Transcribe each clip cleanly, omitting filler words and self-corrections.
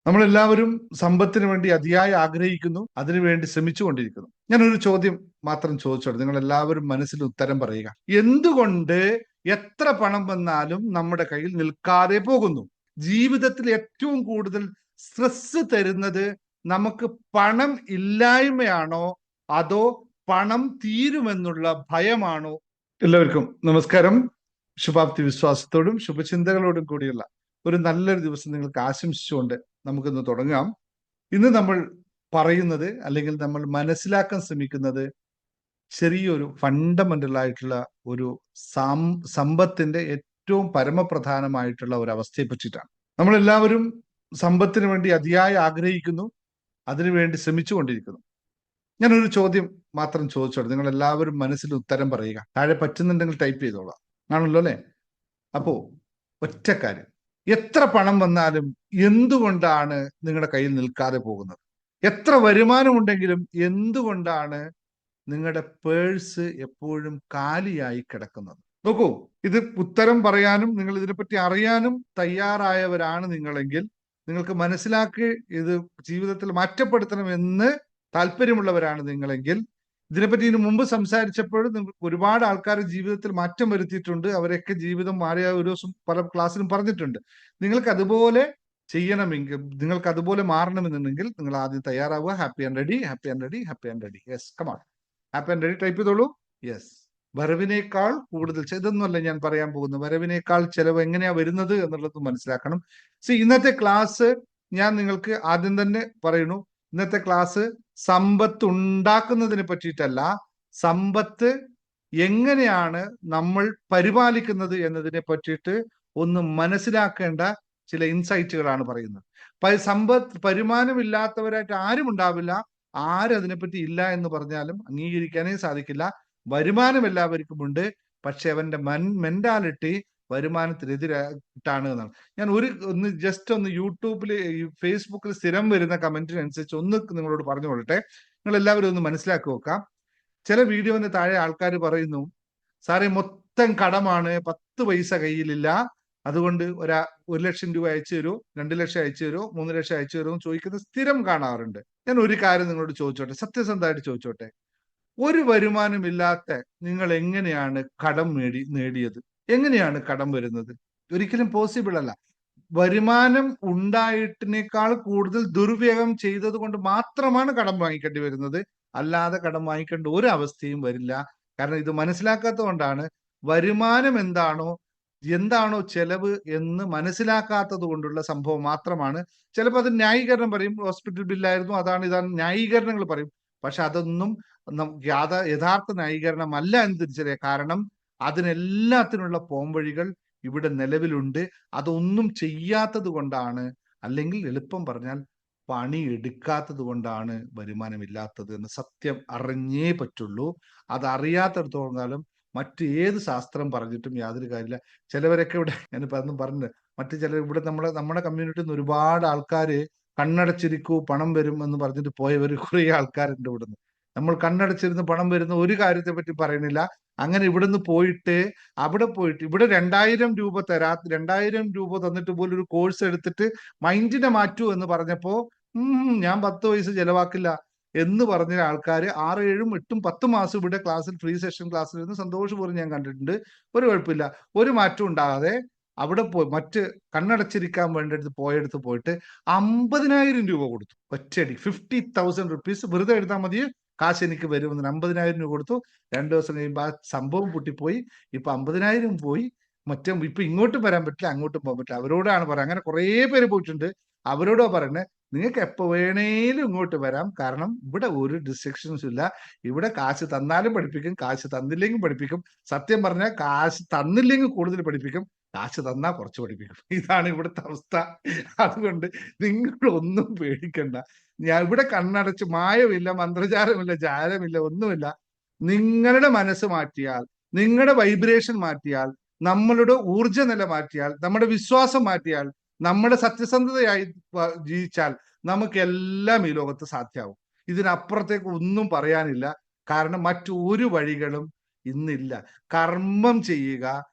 നമ്മളെല്ലാവരും സമ്പത്തിന് വേണ്ടി അതിയായി ആഗ്രഹിക്കുന്നു, അതിനുവേണ്ടി ശ്രമിച്ചുകൊണ്ടിരിക്കുന്നു. ഞാനൊരു ചോദ്യം മാത്രം ചോദിച്ചോട്ടെ, നിങ്ങൾ എല്ലാവരും മനസ്സിൽ ഉത്തരം പറയുക. എന്തുകൊണ്ട് എത്ര പണം വന്നാലും നമ്മുടെ കയ്യിൽ നിൽക്കാതെ പോകുന്നു? ജീവിതത്തിൽ ഏറ്റവും കൂടുതൽ സ്ട്രെസ് തരുന്നത് നമുക്ക് പണം ഇല്ലായ്മയാണോ അതോ പണം തീരുമെന്നുള്ള ഭയമാണോ? എല്ലാവർക്കും നമസ്കാരം. ശുഭാപ്തി വിശ്വാസത്തോടും ശുഭചിന്തകളോടും കൂടിയുള്ള ഒരു നല്ലൊരു ദിവസം നിങ്ങൾക്ക് ആശംസിച്ചുകൊണ്ട് നമുക്കിന്ന് തുടങ്ങാം. ഇന്ന് നമ്മൾ പറയുന്നത്, അല്ലെങ്കിൽ നമ്മൾ മനസ്സിലാക്കാൻ ശ്രമിക്കുന്നത്, ചെറിയൊരു ഫണ്ടമെന്റൽ ആയിട്ടുള്ള ഒരു സമ്പത്തിന്റെ ഏറ്റവും പരമപ്രധാനമായിട്ടുള്ള ഒരു അവസ്ഥയെ പറ്റിയിട്ടാണ്. നമ്മളെല്ലാവരും സമ്പത്തിന് വേണ്ടി അതിയായി ആഗ്രഹിക്കുന്നു, അതിനുവേണ്ടി ശ്രമിച്ചുകൊണ്ടിരിക്കുന്നു. ഞാനൊരു ചോദ്യം മാത്രം ചോദിച്ചോട്ടെ, നിങ്ങൾ എല്ലാവരും മനസ്സിൽ ഉത്തരം പറയുക. താഴെ പറ്റുന്നുണ്ടെങ്കിൽ ടൈപ്പ് ചെയ്തോളാം. ആണല്ലോ അല്ലെ? അപ്പോ ഒറ്റ കാര്യം, എത്ര പണം വന്നാലും എന്തുകൊണ്ടാണ് നിങ്ങളുടെ കയ്യിൽ നിൽക്കാതെ പോകുന്നത്? എത്ര വരുമാനമുണ്ടെങ്കിലും എന്തുകൊണ്ടാണ് നിങ്ങളുടെ പേഴ്സ് എപ്പോഴും കാലിയായി കിടക്കുന്നത്? നോക്കൂ, ഇത് ഉത്തരം പറയാനും നിങ്ങൾ ഇതിനെപ്പറ്റി അറിയാനും തയ്യാറായവരാണ് നിങ്ങളെങ്കിൽ, നിങ്ങൾക്ക് മനസ്സിലാക്കി ഇത് ജീവിതത്തിൽ മാറ്റപ്പെടുത്തണമെന്ന് താല്പര്യമുള്ളവരാണ് നിങ്ങളെങ്കിൽ, ഇതിനെപ്പറ്റി ഇതിനു മുമ്പ് സംസാരിച്ചപ്പോഴും നിങ്ങൾക്ക് ഒരുപാട് ആൾക്കാർ ജീവിതത്തിൽ മാറ്റം വരുത്തിയിട്ടുണ്ട്. അവരൊക്കെ ജീവിതം മാറിയ ഒരു ദിവസം പല ക്ലാസ്സിലും പറഞ്ഞിട്ടുണ്ട്. നിങ്ങൾക്ക് അതുപോലെ ചെയ്യണമെങ്കിൽ, നിങ്ങൾക്ക് അതുപോലെ മാറണമെന്നുണ്ടെങ്കിൽ നിങ്ങൾ ആദ്യം തയ്യാറാവുക. Happy and ready, happy and ready, happy and ready. Yes, come on. Happy and ready type ചെയ്തോളൂ. യെസ്. വരവിനേക്കാൾ കൂടുതൽ, ഇതൊന്നുമല്ല ഞാൻ പറയാൻ പോകുന്നത്. വരവിനേക്കാൾ ചെലവ് എങ്ങനെയാ വരുന്നത് എന്നുള്ളത് മനസ്സിലാക്കണം. ഇന്നത്തെ ക്ലാസ് ഞാൻ നിങ്ങൾക്ക് ആദ്യം തന്നെ പറയുന്നു, ഇന്നത്തെ ക്ലാസ് സമ്പത്ത് ഉണ്ടാക്കുന്നതിനെ പറ്റിയിട്ടല്ല, സമ്പത്ത് എങ്ങനെയാണ് നമ്മൾ പരിപാലിക്കുന്നത് എന്നതിനെ പറ്റിയിട്ട് ഒന്ന് മനസ്സിലാക്കേണ്ട ചില ഇൻസൈറ്റുകളാണ് പറയുന്നത്. വരുമാനമില്ലാത്തവരായിട്ട് ആരും ഉണ്ടാവില്ല. ആരതിനെപ്പറ്റി ഇല്ല എന്ന് പറഞ്ഞാലും അംഗീകരിക്കാനേ സാധിക്കില്ല. വരുമാനം എല്ലാവർക്കും ഉണ്ട്, പക്ഷെ അവന്റെ മെന്റാലിറ്റി വരുമാനത്തിനെതിരായിട്ടാണ് എന്നാണ്. ഞാൻ ജസ്റ്റ് ഒന്ന് യൂട്യൂബിൽ, ഫേസ്ബുക്കിൽ സ്ഥിരം വരുന്ന കമന്റിനനുസരിച്ച് ഒന്ന് നിങ്ങളോട് പറഞ്ഞു കൊള്ളട്ടെ. നിങ്ങൾ എല്ലാവരും ഒന്ന് മനസ്സിലാക്കി നോക്കാം. ചില വീഡിയോന് താഴെ ആൾക്കാർ പറയുന്നു, സാറേ മൊത്തം കടമാണ്, 10 പൈസ കയ്യിലില്ല, അതുകൊണ്ട് 1 ലക്ഷം രൂപ അയച്ചു തരുമോ, 2 ലക്ഷം അയച്ചു തരുമോ, 3 ലക്ഷം അയച്ചു തരുമോ എന്ന് ചോദിക്കുന്നത് സ്ഥിരം കാണാറുണ്ട്. ഞാൻ ഒരു കാര്യം നിങ്ങളോട് ചോദിച്ചോട്ടെ, സത്യസന്ധമായിട്ട് ചോദിച്ചോട്ടെ, ഒരു വരുമാനമില്ലാത്ത നിങ്ങൾ എങ്ങനെയാണ് കടം നേടിയത്? എങ്ങനെയാണ് കടം വരുന്നത്? ഒരിക്കലും പോസിബിൾ അല്ല. വരുമാനം ഉണ്ടായിട്ടിനേക്കാൾ കൂടുതൽ ദുർവ്യയം ചെയ്തത് കൊണ്ട് മാത്രമാണ് കടം വാങ്ങിക്കേണ്ടി വരുന്നത്. അല്ലാതെ കടം വാങ്ങിക്കേണ്ട ഒരു അവസ്ഥയും വരില്ല. കാരണം ഇത് മനസ്സിലാക്കാത്തത് കൊണ്ടാണ്. വരുമാനം എന്താണോ ചെലവ് എന്ന് മനസ്സിലാക്കാത്തത് കൊണ്ടുള്ള സംഭവം മാത്രമാണ്. ചിലപ്പോൾ അത് ന്യായീകരണം പറയും, ഹോസ്പിറ്റൽ ബില്ലായിരുന്നു, ഇതാണ് ന്യായീകരണങ്ങൾ പറയും. പക്ഷെ അതൊന്നും യഥാർത്ഥ ന്യായീകരണമല്ല എന്ന് തിരിച്ചറിയാം. കാരണം അതിനെല്ലാത്തിനുള്ള പോംവഴികൾ ഇവിടെ നിലവിലുണ്ട്. അതൊന്നും ചെയ്യാത്തത് കൊണ്ടാണ്, അല്ലെങ്കിൽ എളുപ്പം പറഞ്ഞാൽ പണി എടുക്കാത്തത് കൊണ്ടാണ് വരുമാനമില്ലാത്തത് എന്ന് സത്യം അറിഞ്ഞേ പറ്റുള്ളൂ. അത് അറിയാത്തടത്തോളം കാലം മറ്റ് ഏത് ശാസ്ത്രം പറഞ്ഞിട്ടും യാതൊരു കാര്യമില്ല. ചിലവരൊക്കെ ഇവിടെ, ഞാനിപ്പോ അതൊന്നും പറഞ്ഞില്ല, മറ്റു ചിലർ ഇവിടെ നമ്മുടെ കമ്മ്യൂണിറ്റിയിൽ നിന്ന് ഒരുപാട് ആൾക്കാര് കണ്ണടച്ചിരിക്കൂ പണം വരും എന്ന് പറഞ്ഞിട്ട് പോയവർ കുറെ ആൾക്കാരുണ്ട് ഇവിടുന്ന്. നമ്മൾ കണ്ണടച്ചിരുന്ന് പണം വരുന്ന ഒരു കാര്യത്തെ പറ്റി പറയുന്നില്ല. അങ്ങനെ ഇവിടുന്ന് പോയിട്ട് അവിടെ പോയിട്ട് ഇവിടെ 2000 രൂപ 2000 രൂപ തന്നിട്ട് പോലും ഒരു കോഴ്സ് എടുത്തിട്ട് മൈൻഡിനെ മാറ്റൂ എന്ന് പറഞ്ഞപ്പോ ഞാൻ 10 പൈസ ചെലവാക്കില്ല എന്ന് പറഞ്ഞ ആൾക്കാർ 6, 7, 8, 10 മാസം ഇവിടെ ക്ലാസ്സിൽ, ഫ്രീ സെഷൻ ക്ലാസ്സിൽ ഇരുന്ന് സന്തോഷപൂർവ്വം ഞാൻ കണ്ടിട്ടുണ്ട്. ഒരു കുഴപ്പമില്ല, ഒരു മാറ്റം ഉണ്ടാകാതെ അവിടെ പോയി മറ്റ് കണ്ണടച്ചിരിക്കാൻ വേണ്ടിയെടുത്ത് പോയിട്ട് 50,000 രൂപ കൊടുത്തു ഒറ്റയടി. 50,000 റുപ്പീസ് വെറുതെ എടുത്താൽ മതി, കാശ് എനിക്ക് വരുമെന്ന് 50,000 രൂപ കൊടുത്തു. 2 ദിവസം കഴിയുമ്പോൾ ആ സംഭവം പൊട്ടിപ്പോയി. ഇപ്പൊ 50,000 പോയി. ഇപ്പൊ ഇങ്ങോട്ടും വരാൻ പറ്റില്ല, അങ്ങോട്ടും പോകാൻ പറ്റില്ല. അവരോടാണ് പറയുക. അങ്ങനെ കുറെ പേര് പോയിട്ടുണ്ട്. അവരോടാ പറയുന്നത്, നിങ്ങൾക്ക് എപ്പോ വേണേലും ഇങ്ങോട്ട് വരാം. കാരണം ഇവിടെ ഒരു ഡിസ്ട്രിക്ഷൻസും ഇല്ല. ഇവിടെ കാശ് തന്നാലും പഠിപ്പിക്കും, കാശ് തന്നില്ലെങ്കിൽ പഠിപ്പിക്കും. സത്യം പറഞ്ഞാൽ കാശ് തന്നില്ലെങ്കിൽ കൂടുതൽ പഠിപ്പിക്കും, കാശ് തന്നാ കുറച്ച് പഠിപ്പിക്കും. ഇതാണ് ഇവിടുത്തെ അവസ്ഥ. അതുകൊണ്ട് നിങ്ങൾ ഒന്നും പേടിക്കണ്ട. ഞാൻ ഇവിടെ കണ്ണടച്ച്, മായമില്ല, മന്ത്രജാലമില്ല, ജാലമില്ല, ഒന്നുമില്ല. നിങ്ങളുടെ മനസ്സ് മാറ്റിയാൽ, നിങ്ങളുടെ വൈബ്രേഷൻ മാറ്റിയാൽ, നമ്മളുടെ ഊർജ നില മാറ്റിയാൽ, നമ്മുടെ വിശ്വാസം മാറ്റിയാൽ, നമ്മുടെ സത്യസന്ധതയായി ജീവിച്ചാൽ നമുക്കെല്ലാം ഈ ലോകത്ത് സാധ്യമാവും. ഇതിനപ്പുറത്തേക്ക് ഒന്നും പറയാനില്ല. കാരണം മറ്റൊരു വഴികളും ഇന്നില്ല. കർമ്മം ചെയ്യുക,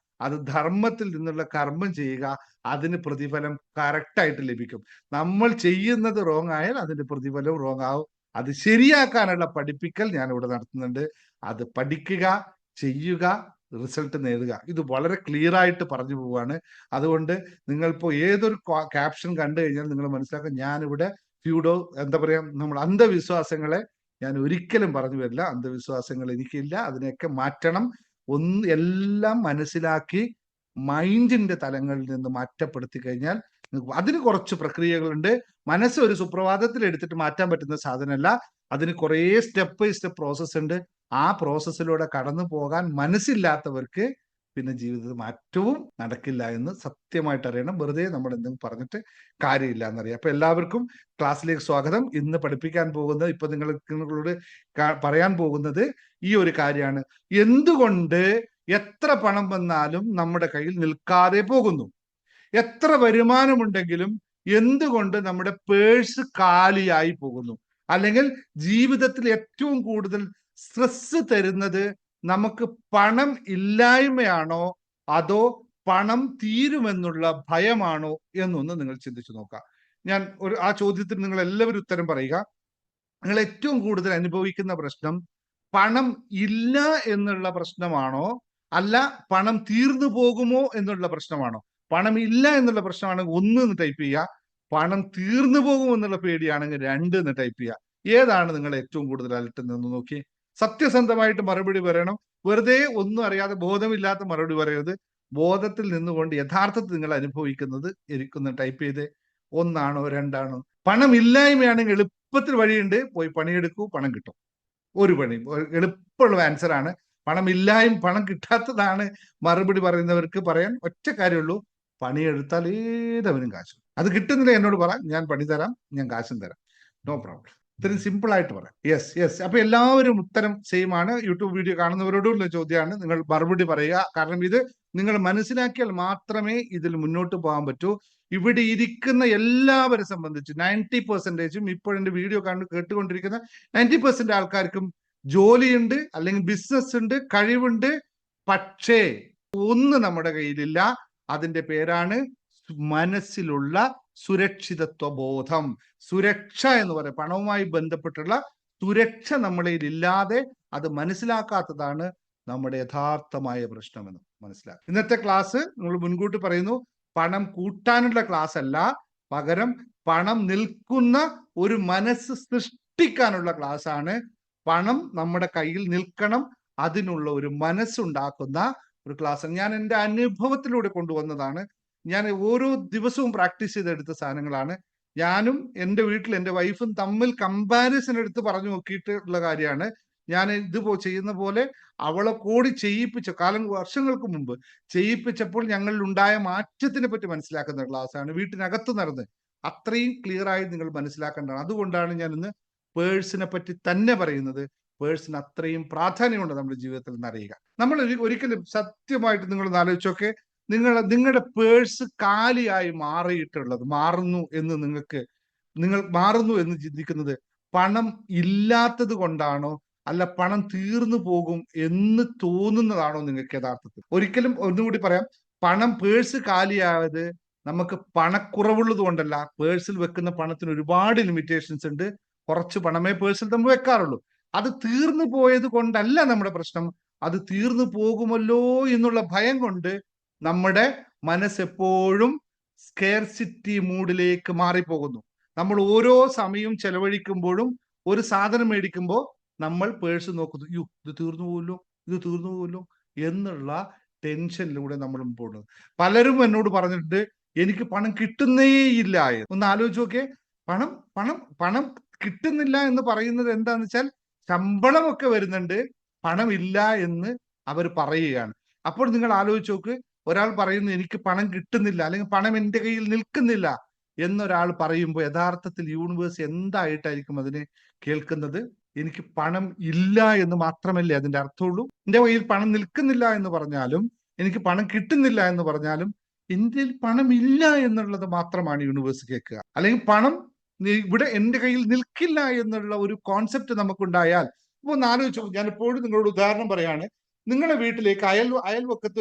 അത് ധർമ്മത്തിൽ നിന്നുള്ള കർമ്മം ചെയ്യുക, അതിന് പ്രതിഫലം കറക്റ്റായിട്ട് ലഭിക്കും. നമ്മൾ ചെയ്യുന്നത് റോങ് ആയാൽ അതിന്റെ പ്രതിഫലവും റോങ് ആവും. അത് ശരിയാക്കാനുള്ള പഠിപ്പിക്കൽ ഞാൻ ഇവിടെ നടത്തുന്നുണ്ട്. അത് പഠിക്കുക, ചെയ്യുക, റിസൾട്ട് നേടുക. ഇത് വളരെ ക്ലിയർ ആയിട്ട് പറഞ്ഞു പോവാണ്. അതുകൊണ്ട് നിങ്ങളിപ്പോൾ ഏതൊരു ക്യാപ്ഷൻ കണ്ടു കഴിഞ്ഞാൽ നിങ്ങൾ മനസ്സിലാക്കുക, ഞാനിവിടെ എന്താ പറയാ, നമ്മൾ അന്ധവിശ്വാസങ്ങളെ ഞാൻ ഒരിക്കലും പറഞ്ഞു വരില്ല. അന്ധവിശ്വാസങ്ങൾ എനിക്കില്ല, അതിനെയൊക്കെ മാറ്റണം. എല്ലാം മനസ്സിലാക്കി മൈൻഡിന്റെ തലങ്ങളിൽ നിന്ന് മാറ്റപ്പെടുത്തി കഴിഞ്ഞാൽ അതിന് കുറച്ച് പ്രക്രിയകളുണ്ട്. മനസ്സ് ഒരു സുപ്രഭാതത്തിൽ എടുത്തിട്ട് മാറ്റാൻ പറ്റുന്ന സാധനമല്ല. അതിന് കുറേ സ്റ്റെപ്പ് ബൈ സ്റ്റെപ്പ് പ്രോസസ്സ് ഉണ്ട്. ആ പ്രോസസ്സിലൂടെ കടന്നു പോകാൻ മനസ്സില്ലാത്തവർക്ക് പിന്നെ ജീവിതത്തിൽ മാറ്റവും നടക്കില്ല എന്ന് സത്യമായിട്ട് അറിയണം. വെറുതെ നമ്മൾ എന്തെങ്കിലും പറഞ്ഞിട്ട് കാര്യമില്ല എന്നറിയാം. അപ്പൊ എല്ലാവർക്കും ക്ലാസ്സിലേക്ക് സ്വാഗതം. ഇന്ന് പഠിപ്പിക്കാൻ പോകുന്നത്, ഇപ്പൊ നിങ്ങളോട് പറയാൻ പോകുന്നത് ഈ ഒരു കാര്യമാണ്. എന്തുകൊണ്ട് എത്ര പണം വന്നാലും നമ്മുടെ കയ്യിൽ നിൽക്കാതെ പോകുന്നു? എത്ര വരുമാനമുണ്ടെങ്കിലും എന്തുകൊണ്ട് നമ്മുടെ പേഴ്സ് കാലിയായി പോകുന്നു? അല്ലെങ്കിൽ ജീവിതത്തിൽ ഏറ്റവും കൂടുതൽ സ്ട്രെസ് തരുന്നത് നമുക്ക് പണം ഇല്ലായ്മയാണോ അതോ പണം തീരുമെന്നുള്ള ഭയമാണോ എന്നൊന്ന് നിങ്ങൾ ചിന്തിച്ചു നോക്കാം. ഞാൻ ആ ചോദ്യത്തിന് നിങ്ങൾ എല്ലാവരും ഉത്തരം പറയുക. നിങ്ങൾ ഏറ്റവും കൂടുതൽ അനുഭവിക്കുന്ന പ്രശ്നം പണം ഇല്ല എന്നുള്ള പ്രശ്നമാണോ, അല്ല പണം തീർന്നു പോകുമോ എന്നുള്ള പ്രശ്നമാണോ? പണം ഇല്ല എന്നുള്ള പ്രശ്നമാണെങ്കിൽ 1 എന്ന് ടൈപ്പ് ചെയ്യുക. പണം തീർന്നു പോകും എന്നുള്ള പേടിയാണെങ്കിൽ 2 എന്ന് ടൈപ്പ് ചെയ്യുക. ഏതാണ് നിങ്ങൾ ഏറ്റവും കൂടുതൽ അലട്ടുന്നതെന്ന് നോക്കി. സത്യസന്ധമായിട്ട് മറുപടി പറയണം. വെറുതെ ഒന്നും അറിയാതെ ബോധമില്ലാത്ത മറുപടി പറയരുത്. ബോധത്തിൽ നിന്നുകൊണ്ട് യഥാർത്ഥത്തിൽ നിങ്ങൾ അനുഭവിക്കുന്നത് എനിക്കൊന്ന് ടൈപ്പ് ചെയ്ത് 1 ആണോ 2 ആണോ? പണം ഇല്ലായ്മയാണെങ്കിൽ എളുപ്പത്തിൽ വഴിയുണ്ട്, പോയി പണിയെടുക്കൂ, പണം കിട്ടും. ഒരു പണി എളുപ്പമുള്ള ആൻസർ ആണ്. പണം കിട്ടാത്തതാണ് മറുപടി പറയുന്നവർക്ക് പറയാൻ ഒറ്റ കാര്യമുള്ളൂ, പണിയെടുത്താൽ ഏതവനും കാശും. അത് കിട്ടുന്നില്ല എന്നോട് പറ, ഞാൻ പണി തരാം, ഞാൻ കാശും തരാം, നോ പ്രോബ്ലം. ഇത്രയും സിമ്പിൾ ആയിട്ട് പറയാം. യെസ്. അപ്പൊ എല്ലാവരും ഉത്തരം സെയിം ആണ്. യൂട്യൂബ് വീഡിയോ കാണുന്നവരോടുള്ള ചോദ്യമാണ്, നിങ്ങൾ മറുപടി പറയുക. കാരണം ഇത് നിങ്ങൾ മനസ്സിലാക്കിയാൽ മാത്രമേ ഇതിൽ മുന്നോട്ട് പോകാൻ പറ്റൂ. ഇവിടെ ഇരിക്കുന്ന എല്ലാവരെ സംബന്ധിച്ച് 90% ഇപ്പോഴെന്റെ വീഡിയോ കേട്ടുകൊണ്ടിരിക്കുന്ന 90% ആൾക്കാർക്കും ജോലിയുണ്ട്, അല്ലെങ്കിൽ ബിസിനസ് ഉണ്ട്, കഴിവുണ്ട്. പക്ഷേ ഒന്ന് നമ്മുടെ കയ്യിലില്ല. അതിന്റെ പേരാണ് മനസ്സിലുള്ള സുരക്ഷിതത്വ ബോധം. സുരക്ഷ എന്ന് പറയാം, പണവുമായി ബന്ധപ്പെട്ടുള്ള സുരക്ഷ നമ്മളിൽ ഇല്ലാതെ അത് മനസ്സിലാക്കാത്തതാണ് നമ്മുടെ യഥാർത്ഥമായ പ്രശ്നമെന്ന് മനസ്സിലാക്കുക. ഇന്നത്തെ ക്ലാസ് നമ്മൾ മുൻകൂട്ടി പറയുന്നു, പണം കൂട്ടാനുള്ള ക്ലാസ് അല്ല, പകരം പണം നിൽക്കുന്ന ഒരു മനസ്സ് സൃഷ്ടിക്കാനുള്ള ക്ലാസ് ആണ്. പണം നമ്മുടെ കയ്യിൽ നിൽക്കണം, അതിനുള്ള ഒരു മനസ്സുണ്ടാക്കുന്ന ഒരു ക്ലാസ്. ഞാൻ എൻ്റെ അനുഭവത്തിലൂടെ കൊണ്ടുവന്നതാണ്. ഞാൻ ഓരോ ദിവസവും പ്രാക്ടീസ് ചെയ്തെടുത്ത സാധനങ്ങളാണ്. ഞാനും എൻ്റെ വീട്ടിൽ എൻ്റെ വൈഫും തമ്മിൽ കമ്പാരിസൺ എടുത്ത് പറഞ്ഞു നോക്കിയിട്ടുള്ള കാര്യമാണ്. ഞാൻ ചെയ്യുന്ന പോലെ അവളെ കൂടി ചെയ്യിപ്പിച്ച വർഷങ്ങൾക്ക് മുമ്പ് ചെയ്യിപ്പിച്ചപ്പോൾ ഞങ്ങളിൽ ഉണ്ടായ മാറ്റത്തിനെ പറ്റി മനസ്സിലാക്കുന്ന ക്ലാസ്സാണ്. വീട്ടിനകത്ത് നടന്ന് അത്രയും ക്ലിയർ ആയി നിങ്ങൾ മനസ്സിലാക്കേണ്ടതാണ്. അതുകൊണ്ടാണ് ഞാൻ ഇന്ന് പേഴ്സിനെ പറ്റി തന്നെ പറയുന്നത്. പേഴ്സിന് അത്രയും പ്രാധാന്യമുണ്ട് നമ്മുടെ ജീവിതത്തിൽ എന്നറിയുക. നമ്മൾ ഒരിക്കലും സത്യമായിട്ട് നിങ്ങളൊന്ന് ആലോചിച്ചൊക്കെ, നിങ്ങളുടെ പേഴ്സ് കാലിയായി മാറുന്നു എന്ന് ചിന്തിക്കുന്നത് പണം ഇല്ലാത്തത് കൊണ്ടാണോ, അല്ല പണം തീർന്നു പോകും എന്ന് തോന്നുന്നതാണോ നിങ്ങൾക്ക് യഥാർത്ഥത്തിൽ? ഒരിക്കലും, ഒന്നുകൂടി പറയാം, പേഴ്സ് കാലിയായത് നമുക്ക് പണക്കുറവുള്ളത് കൊണ്ടല്ല. പേഴ്സിൽ വെക്കുന്ന പണത്തിന് ഒരുപാട് ലിമിറ്റേഷൻസ് ഉണ്ട്. കുറച്ച് പണമേ പേഴ്സിൽ നമ്മൾ വെക്കാറുള്ളൂ. അത് തീർന്നു പോയത് കൊണ്ടല്ല നമ്മുടെ പ്രശ്നം. അത് തീർന്നു പോകുമല്ലോ എന്നുള്ള ഭയം കൊണ്ട് നമ്മുടെ മനസ്സെപ്പോഴും സ്കേർസിറ്റി മൂഡിലേക്ക് മാറിപ്പോകുന്നു. നമ്മൾ ഓരോ സമയവും ചെലവഴിക്കുമ്പോഴും ഒരു സാധനം മേടിക്കുമ്പോൾ നമ്മൾ പേഴ്സ് നോക്കുന്നു, ഇത് തീർന്നു പോകുമല്ലോ എന്നുള്ള ടെൻഷനിലൂടെ നമ്മൾ പോകുന്നത്. പലരും എന്നോട് പറഞ്ഞിട്ടുണ്ട്, എനിക്ക് പണം കിട്ടുന്നേ ഇല്ല. ഒന്ന് ആലോചിച്ച് നോക്കിയേ, പണം കിട്ടുന്നില്ല എന്ന് പറയുന്നത് എന്താന്ന് വെച്ചാൽ ശമ്പളമൊക്കെ വരുന്നുണ്ട്, പണമില്ല എന്ന് അവർ പറയുകയാണ്. അപ്പോൾ നിങ്ങൾ ആലോചിച്ച് നോക്ക്, ഒരാൾ പറയുന്നു എനിക്ക് പണം കിട്ടുന്നില്ല, അല്ലെങ്കിൽ പണം എൻ്റെ കയ്യിൽ നിൽക്കുന്നില്ല എന്നൊരാൾ പറയുമ്പോൾ യഥാർത്ഥത്തിൽ യൂണിവേഴ്സ് എന്തായിട്ടായിരിക്കും അതിനെ കേൾക്കുന്നത്? എനിക്ക് പണം ഇല്ല എന്ന് മാത്രമല്ലേ അതിന്റെ അർത്ഥമുള്ളൂ. എൻ്റെ കയ്യിൽ പണം നിൽക്കുന്നില്ല എന്ന് പറഞ്ഞാലും, എനിക്ക് പണം കിട്ടുന്നില്ല എന്ന് പറഞ്ഞാലും, എൻ്റെ പണം ഇല്ല എന്നുള്ളത് മാത്രമാണ് യൂണിവേഴ്സ് കേൾക്കുക. അല്ലെങ്കിൽ പണം ഇവിടെ എൻ്റെ കയ്യിൽ നിൽക്കില്ല എന്നുള്ള ഒരു കോൺസെപ്റ്റ് നമുക്കുണ്ടായാൽ, ഇപ്പൊ ഒന്ന് ആലോചിച്ചു. ഞാൻ എപ്പോഴും നിങ്ങളോട് ഉദാഹരണം പറയാണ്. നിങ്ങളുടെ വീട്ടിലേക്ക് അയൽവക്കത്തെ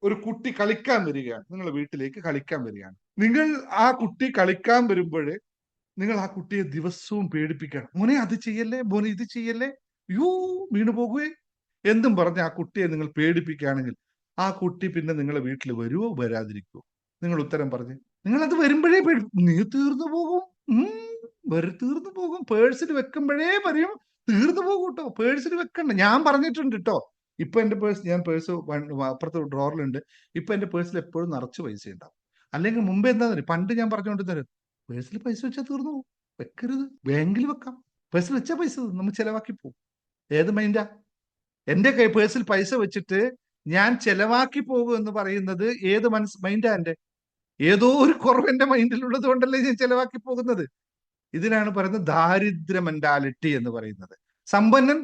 ഒരു കുട്ടി കളിക്കാൻ വരികയാണ്, നിങ്ങളുടെ വീട്ടിലേക്ക് കളിക്കാൻ വരികയാണ്. നിങ്ങൾ ആ കുട്ടി കളിക്കാൻ വരുമ്പോൾ നിങ്ങൾ ആ കുട്ടിയെ ദിവസവും പേടിപ്പിക്കണം. മോനെ അത് ചെയ്യല്ലേ, മോനെ ഇത് ചെയ്യല്ലേ, യോ വീണു പോകുകയെ എന്തും പറഞ്ഞ് ആ കുട്ടിയെ നിങ്ങൾ പേടിപ്പിക്കുകയാണെങ്കിൽ ആ കുട്ടി പിന്നെ നിങ്ങളെ വീട്ടിൽ വരുവോ വരാതിരിക്കുവോ? നിങ്ങൾ ഉത്തരം പറഞ്ഞ്. നിങ്ങൾ അത് വരുമ്പോഴേ നീ തീർന്നു പോകും, തീർന്നു പോകും. പേഴ്സിൽ വെക്കുമ്പോഴേ പറയും തീർന്നു പോകും കേട്ടോ, പേഴ്സിൽ വെക്കണ്ട. ഞാൻ പറഞ്ഞിട്ടുണ്ട് കേട്ടോ. ഇപ്പൊ എന്റെ പേഴ്സ് അപ്പുറത്തെ ഡ്രോറിലുണ്ട്. ഇപ്പൊ എന്റെ പേഴ്സിൽ എപ്പോഴും നിറച്ച് പൈസ ഉണ്ടാവും. അല്ലെങ്കിൽ മുമ്പേ എന്താ പണ്ട് ഞാൻ പറഞ്ഞുകൊണ്ടിരുന്നത്, പേഴ്സിൽ പൈസ വെച്ചാൽ തീർന്നു പോകും, വെക്കരുത്, ബാങ്കിൽ വെക്കാം. പേഴ്സിൽ വെച്ചാൽ പൈസ നമ്മൾ ചെലവാക്കി പോകും. ഏത് മൈൻഡാ? എന്റെ പേഴ്സിൽ പൈസ വെച്ചിട്ട് ഞാൻ ചെലവാക്കി പോകും എന്ന് പറയുന്നത് ഏത് മൈൻഡാ? എന്റെ ഏതോ ഒരു കുറവ് എന്റെ മൈൻഡിലുള്ളത് കൊണ്ടല്ലേ ഞാൻ ചെലവാക്കി പോകുന്നത്. ഇതിനാണ് പറയുന്നത് ദാരിദ്ര്യ മെന്റാലിറ്റി എന്ന് പറയുന്നത്. സമ്പന്നൻ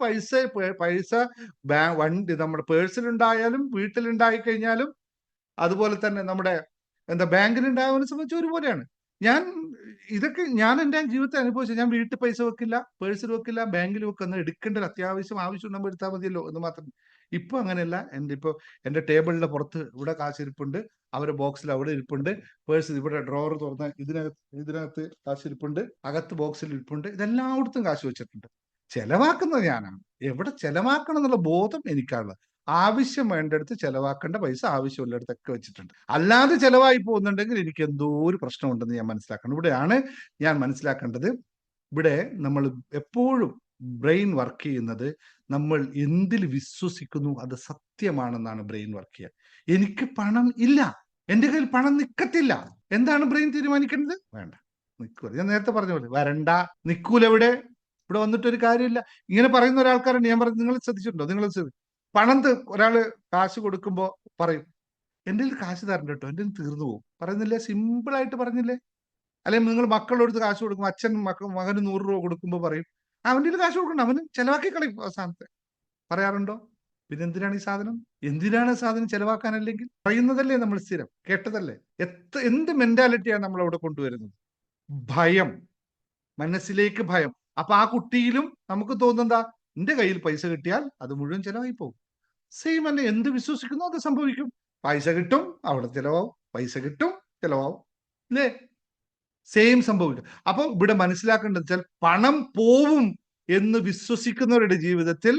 പൈസ വണ്ടി നമ്മുടെ പേഴ്സിലുണ്ടായാലും വീട്ടിലുണ്ടായി കഴിഞ്ഞാലും അതുപോലെ തന്നെ നമ്മുടെ ബാങ്കിലുണ്ടായവനെ സംബന്ധിച്ച് ഒരുപോലെയാണ്. ഇതൊക്കെ ഞാൻ എൻ്റെ ജീവിതത്തിൽ അനുഭവിച്ചു. ഞാൻ വീട്ടിൽ പൈസ വെക്കില്ല, പേഴ്സിൽ വെക്കില്ല, ബാങ്കിൽ വെക്കുന്ന എടുക്കേണ്ട ഒരു ആവശ്യം ഉണ്ടെങ്കിൽ എടുത്താൽ മതിയല്ലോ എന്ന് മാത്രം. ഇപ്പൊ അങ്ങനെയല്ല. എന്റെ ടേബിളിന്റെ പുറത്ത് ഇവിടെ കാശിരിപ്പുണ്ട്, അവരുടെ ബോക്സിൽ അവിടെ ഇരിപ്പുണ്ട്, പേഴ്സ് ഇവിടെ ഡ്രോവർ തുറന്ന ഇതിനകത്ത് കാശിരിപ്പുണ്ട്, അകത്ത് ബോക്സിൽ ഇരിപ്പുണ്ട്, ഇതെല്ലായിടത്തും കാശ് വെച്ചിട്ടുണ്ട്. ചെലവാക്കുന്നത് ഞാനാണ്. എവിടെ ചെലവാക്കണം എന്നുള്ള ബോധം എനിക്കാണുള്ളത്. ആവശ്യം വേണ്ടടുത്ത് ചെലവാക്കേണ്ട പൈസ ആവശ്യമുള്ളിടത്തൊക്കെ വെച്ചിട്ടുണ്ട്. അല്ലാതെ ചെലവായി പോകുന്നുണ്ടെങ്കിൽ എനിക്ക് എന്തോ ഒരു പ്രശ്നമുണ്ടെന്ന് ഞാൻ മനസ്സിലാക്കണം. ഇവിടെയാണ് ഞാൻ മനസ്സിലാക്കേണ്ടത്. ഇവിടെ നമ്മൾ എപ്പോഴും ബ്രെയിൻ വർക്ക് ചെയ്യുന്നത് നമ്മൾ എന്തിൽ വിശ്വസിക്കുന്നു അത് സത്യമാണെന്നാണ് ബ്രെയിൻ വർക്ക് ചെയ്യുക. എനിക്ക് പണം ഇല്ല, എന്റെ കയ്യിൽ പണം നിൽക്കത്തില്ല, എന്താണ് ബ്രെയിൻ തീരുമാനിക്കേണ്ടത്? വേണ്ട, നിൽക്കൂല. ഞാൻ നേരത്തെ പറഞ്ഞ പോലെ വരണ്ട, നിൽക്കൂല. ഇവിടെ വന്നിട്ടൊരു കാര്യമില്ല. ഇങ്ങനെ പറയുന്ന ഒരാൾക്കാരുണ്ട്. ഞാൻ പറഞ്ഞു, നിങ്ങൾ ശ്രദ്ധിച്ചിട്ടുണ്ടോ? പണം ഒരാള് കാശ് കൊടുക്കുമ്പോ പറയും, എൻ്റെ കയ്യിൽ കാശ് തരണ്ട കേട്ടോ, എൻ്റെ തീർന്നു പോകും. പറയുന്നില്ലേ? സിമ്പിളായിട്ട് പറഞ്ഞില്ലേ? അല്ലെങ്കിൽ നിങ്ങൾ മക്കളോട് കാശ് കൊടുക്കും, അച്ഛൻ മകന് 100 രൂപ കൊടുക്കുമ്പോ പറയും അവൻ്റെ കാശ് കൊടുക്കണ്ട, അവന് ചെലവാക്കി കളയും അവസാനത്തെ. പറയാറുണ്ടോ? പിന്നെ എന്തിനാണ് ഈ സാധനം? എന്തിനാണ് സാധനം ചെലവാക്കാനല്ലെങ്കിൽ? പറയുന്നതല്ലേ നമ്മൾ സ്ഥിരം കേട്ടതല്ലേ? എന്ത് മെന്റാലിറ്റിയാണ് നമ്മൾ അവിടെ കൊണ്ടുവരുന്നത്? ഭയം, മനസ്സിലേക്ക് ഭയം. അപ്പൊ ആ കുട്ടിയിലും നമുക്ക് തോന്നുന്നതാ, എന്റെ കയ്യിൽ പൈസ കിട്ടിയാൽ അത് മുഴുവൻ ചെലവായി പോകും. സെയിം തന്നെ, എന്ത് വിശ്വസിക്കുന്നു അത് സംഭവിക്കും. പൈസ കിട്ടും, അവിടെ ചെലവാവും, പൈസ കിട്ടും, ചെലവാവും, അല്ലേ? സെയിം സംഭവിക്കും. അപ്പൊ ഇവിടെ മനസ്സിലാക്കേണ്ടത് വെച്ചാൽ പണം പോവും എന്ന് വിശ്വസിക്കുന്നവരുടെ ജീവിതത്തിൽ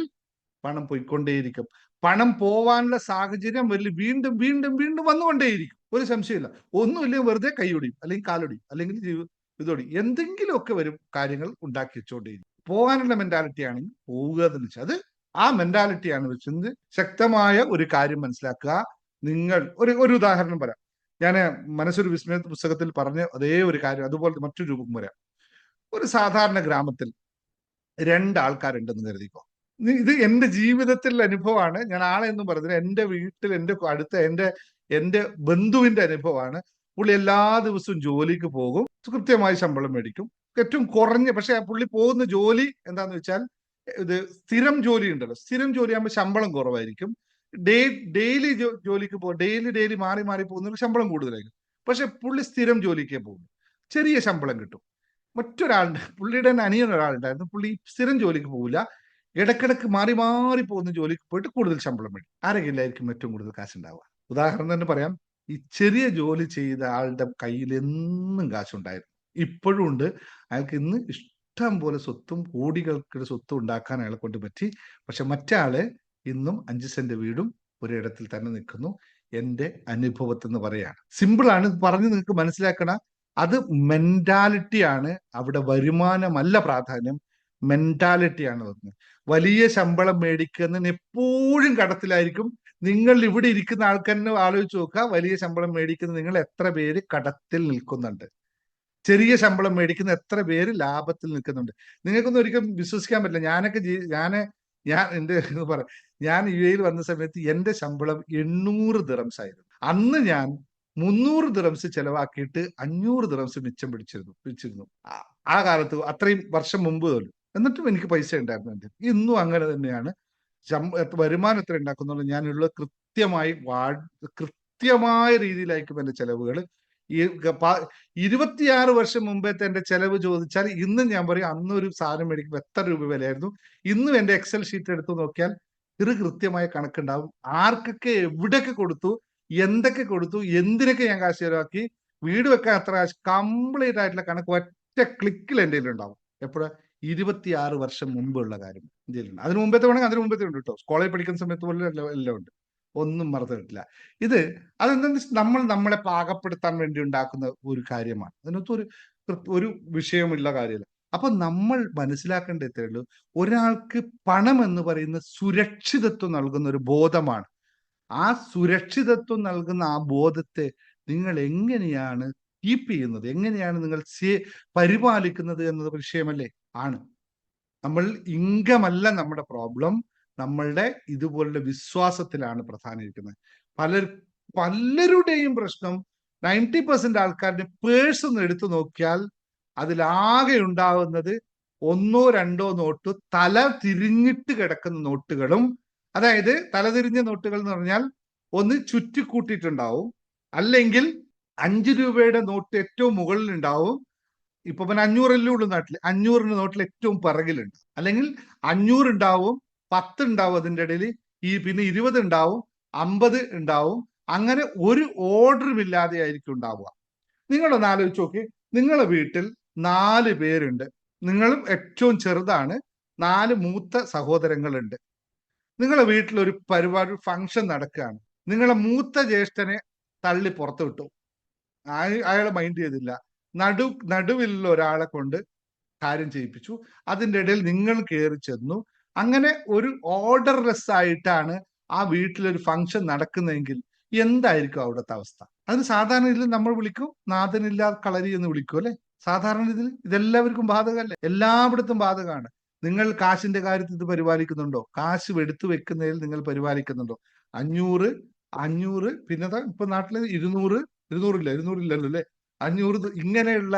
പണം പോയിക്കൊണ്ടേയിരിക്കും. പണം പോവാനുള്ള സാഹചര്യം വീണ്ടും വീണ്ടും വീണ്ടും വന്നുകൊണ്ടേയിരിക്കും. ഒരു സംശയമില്ല. ഒന്നുമില്ലെങ്കിൽ വെറുതെ കൈയൊടിയും, അല്ലെങ്കിൽ കാലൊടിയും, അല്ലെങ്കിൽ ഇതൊടിയും, എന്തെങ്കിലുമൊക്കെ വരും, കാര്യങ്ങൾ ഉണ്ടാക്കി വെച്ചുകൊണ്ടേയിരിക്കും. പോകാനുള്ള മെന്റാലിറ്റി ആണെങ്കിൽ പോവുക എന്ന് വെച്ചാൽ അത് ആ മെന്റാലിറ്റിയാണ് വെച്ചത്. ശക്തമായ ഒരു കാര്യം മനസ്സിലാക്കുക. നിങ്ങൾ ഒരു ഉദാഹരണം പറയാം. ഞാൻ മനസ്സൊരു വിസ്മയ പുസ്തകത്തിൽ പറഞ്ഞ അതേ ഒരു കാര്യം അതുപോലെ മറ്റൊരു രൂപം പറയാം. ഒരു സാധാരണ ഗ്രാമത്തിൽ 2 ആൾക്കാരുണ്ടെന്ന് കരുതിക്കോ. ഇത് എന്റെ ജീവിതത്തിലുള്ള അനുഭവമാണ്. ഞാൻ ആളെ എന്ന് പറഞ്ഞത് എന്റെ വീട്ടിൽ എന്റെ അടുത്ത എന്റെ ബന്ധുവിന്റെ അനുഭവമാണ്. പുള്ളി എല്ലാ ദിവസവും ജോലിക്ക് പോകും, കൃത്യമായി ശമ്പളം മേടിക്കും. ഏറ്റവും കുറഞ്ഞ, പക്ഷെ പുള്ളി പോകുന്ന ജോലി എന്താന്ന് വെച്ചാൽ ഇത് സ്ഥിരം ജോലി ഉണ്ടല്ലോ. സ്ഥിരം ജോലിയാകുമ്പോൾ ശമ്പളം കുറവായിരിക്കും. ഡെയിലി ജോലിക്ക് പോകും, ഡെയിലി മാറി മാറി പോകുന്നവർക്ക് ശമ്പളം കൂടുതലായിരിക്കും. പക്ഷെ പുള്ളി സ്ഥിരം ജോലിക്കേ പോകും, ചെറിയ ശമ്പളം കിട്ടും. മറ്റൊരാളുണ്ട്, പുള്ളിയുടെ തന്നെ അനിയൻ ഒരാളുണ്ടായിരുന്നു. പുള്ളി സ്ഥിരം ജോലിക്ക് പോകില്ല, ഇടക്കിടക്ക് മാറി മാറി പോകുന്ന ജോലിക്ക് പോയിട്ട് കൂടുതൽ ശമ്പളം മേടിക്കും. ആരെങ്കിലായിരിക്കും ഏറ്റവും കൂടുതൽ കാശുണ്ടാവുക? ഉദാഹരണം തന്നെ പറയാം. ഈ ചെറിയ ജോലി ചെയ്ത ആളുടെ കയ്യിൽ എന്നും കാശുണ്ടായിരുന്നു, ഇപ്പോഴും ഉണ്ട്. അയാൾക്ക് ഇന്ന് ഇഷ്ടം പോലെ സ്വത്തും കോടികൾക്ക് സ്വത്തും ഉണ്ടാക്കാൻ അയാളെ കൊണ്ട് പറ്റി. പക്ഷെ മറ്റാള് ഇന്നും 5 സെന്റ് വീടും ഒരിടത്തിൽ തന്നെ നിൽക്കുന്നു. എന്റെ അനുഭവത്തിൽ നിന്ന് പറയാണ്. സിമ്പിളാണ് പറഞ്ഞ് നിങ്ങൾക്ക് മനസ്സിലാക്കണ. അത് മെന്റാലിറ്റിയാണ്. അവിടെ വരുമാനമല്ല പ്രാധാന്യം, മെന്റാലിറ്റിയാണ് വരുന്നത്. വലിയ ശമ്പളം മേടിക്കുന്നതിന് എപ്പോഴും കടത്തിലായിരിക്കും. നിങ്ങൾ ഇവിടെ ഇരിക്കുന്ന ആൾക്കാരെ ആലോചിച്ച് നോക്കുക, വലിയ ശമ്പളം മേടിക്കുന്ന നിങ്ങൾ എത്ര പേര് കടത്തിൽ നിൽക്കുന്നുണ്ട്? ചെറിയ ശമ്പളം മേടിക്കുന്ന എത്ര പേര് ലാഭത്തിൽ നിൽക്കുന്നുണ്ട്? നിങ്ങൾക്കൊന്നും ഒരിക്കലും വിശ്വസിക്കാൻ പറ്റില്ല. ഞാൻ UAE വന്ന സമയത്ത് എന്റെ ശമ്പളം 800 ദിറംസ് ആയിരുന്നു. അന്ന് ഞാൻ 300 ദിറംസ് ചെലവാക്കിയിട്ട് 500 ദിറംസ് മിച്ചം പിടിച്ചിരുന്നു. ആ കാലത്ത്, അത്രയും വർഷം മുമ്പ് പോലും. എന്നിട്ടും എനിക്ക് പൈസ ഉണ്ടായിരുന്നു. ഇന്നും അങ്ങനെ തന്നെയാണ്. വരുമാനം എത്ര ഉണ്ടാക്കുന്നുള്ളൂ, ഞാനുള്ള കൃത്യമായ രീതിയിലായിരിക്കും എന്റെ ചെലവുകൾ. 26 വർഷം മുമ്പത്തെ എന്റെ ചെലവ് ചോദിച്ചാൽ ഇന്നും ഞാൻ പറയും, അന്നൊരു സാധനം മേടിക്കുമ്പോൾ എത്ര രൂപ വിലയായിരുന്നു. ഇന്നും എന്റെ എക്സൽ ഷീറ്റ് എടുത്ത് നോക്കിയാൽ കൃത്യമായ കണക്കുണ്ടാവും. ആർക്കൊക്കെ എവിടെയൊക്കെ കൊടുത്തു, എന്തൊക്കെ കൊടുത്തു, എന്തിനൊക്കെ ഞാൻ കാശ് ചെലവാക്കി, വീട് വെക്കാൻ എത്ര കാശ്, കംപ്ലീറ്റ് ആയിട്ടുള്ള കണക്ക് ഒറ്റ ക്ലിക്കിൽ എൻ്റെ ഉണ്ടാവും. എപ്പോഴാ? 26 വർഷം മുമ്പുള്ള കാര്യം ഇന്ത്യയിലുണ്ട്. അതിന് മുമ്പത്തെ വേണമെങ്കിൽ അതിന് മുമ്പത്തെ ഉണ്ട് കേട്ടോ. കോളേജ് പഠിക്കുന്ന സമയത്ത് പോലെ എല്ലാം ഉണ്ട്. ഒന്നും മറന്നിട്ടില്ല. ഇത് അതെന്താ നമ്മൾ നമ്മളെ പാകപ്പെടുത്താൻ വേണ്ടി ഉണ്ടാക്കുന്ന ഒരു കാര്യമാണ്. അതിനകത്ത് ഒരു വിഷയമുള്ള കാര്യമല്ല. അപ്പൊ നമ്മൾ മനസ്സിലാക്കേണ്ടതേ ഉള്ളൂ, ഒരാൾക്ക് പണം എന്ന് പറയുന്ന സുരക്ഷിതത്വം നൽകുന്ന ഒരു ബോധമാണ്. ആ സുരക്ഷിതത്വം നൽകുന്ന ആ ബോധത്തെ നിങ്ങൾ എങ്ങനെയാണ് കീപ്പ് ചെയ്യുന്നത്, എങ്ങനെയാണ് നിങ്ങൾ പരിപാലിക്കുന്നത് എന്നത് വിഷയമല്ലേ ആണ്. നമ്മൾ ഇൻകമല്ല നമ്മുടെ പ്രോബ്ലം, നമ്മളുടെ ഇതുപോലുള്ള വിശ്വാസത്തിലാണ് പ്രധാനമായിരിക്കുന്നത്. പലരുടെയും പ്രശ്നം 90% ആൾക്കാരുടെ പേഴ്സ് ഒന്ന് എടുത്തു നോക്കിയാൽ അതിലാകെ ഉണ്ടാവുന്നത് 1 2 നോട്ട് തല തിരിഞ്ഞിട്ട് കിടക്കുന്ന നോട്ടുകളും, അതായത് തലതിരിഞ്ഞ നോട്ടുകൾ എന്ന് പറഞ്ഞാൽ ഒന്ന് ചുറ്റിക്കൂട്ടിയിട്ടുണ്ടാവും, അല്ലെങ്കിൽ 5 രൂപയുടെ നോട്ട് ഏറ്റവും മുകളിൽ ഉണ്ടാവും. ഇപ്പൊ പിന്നെ 500 ഉള്ളൂ നാട്ടിൽ, 500 നോട്ടിൽ ഏറ്റവും പിറകിലുണ്ട്. അല്ലെങ്കിൽ 500 ഉണ്ടാവും, 10 ഉണ്ടാവും, അതിൻ്റെ ഇടയിൽ പിന്നെ 20 ഉണ്ടാവും, 50 ഉണ്ടാവും. അങ്ങനെ ഒരു ഓർഡറും ഇല്ലാതെ ആയിരിക്കും ഉണ്ടാവുക. നിങ്ങളൊന്ന് ആലോചിച്ച് നോക്കി, നിങ്ങളെ വീട്ടിൽ 4 പേരുണ്ട്, നിങ്ങളും ഏറ്റവും ചെറുതാണ്, 4 മൂത്ത സഹോദരങ്ങളുണ്ട്. നിങ്ങളെ വീട്ടിൽ ഒരു പരിപാടി ഫംഗ്ഷൻ നടക്കുകയാണ്, നിങ്ങളെ മൂത്ത ജ്യേഷ്ഠനെ തള്ളി പുറത്തു വിട്ടു, അയാളെ മൈൻഡ് ചെയ്തില്ല, നടുവിലുള്ള ഒരാളെ കൊണ്ട് കാര്യം ചെയ്യിപ്പിച്ചു, അതിൻ്റെ ഇടയിൽ നിങ്ങൾ കയറി ചെന്നു. അങ്ങനെ ഒരു ഓർഡർലെസ് ആയിട്ടാണ് ആ വീട്ടിലൊരു ഫംഗ്ഷൻ നടക്കുന്നതെങ്കിൽ എന്തായിരിക്കും അവിടുത്തെ അവസ്ഥ? അതിന് സാധാരണ ഇതിൽ നമ്മൾ വിളിക്കും നാഥനില്ലാ കളരി എന്ന് വിളിക്കും അല്ലെ? സാധാരണ ഇതിൽ ഇതെല്ലാവർക്കും ബാധകമല്ലേ? എല്ലായിടത്തും ബാധകമാണ്. നിങ്ങൾ കാശിന്റെ കാര്യത്തിൽ ഇത് പരിപാലിക്കുന്നുണ്ടോ? കാശ് എടുത്തു വെക്കുന്നതിൽ നിങ്ങൾ പരിപാലിക്കുന്നുണ്ടോ? 500 പിന്നെ ഇപ്പൊ നാട്ടില് 200 200ഇല്ലല്ലോ അല്ലെ? 500 ഇങ്ങനെയുള്ള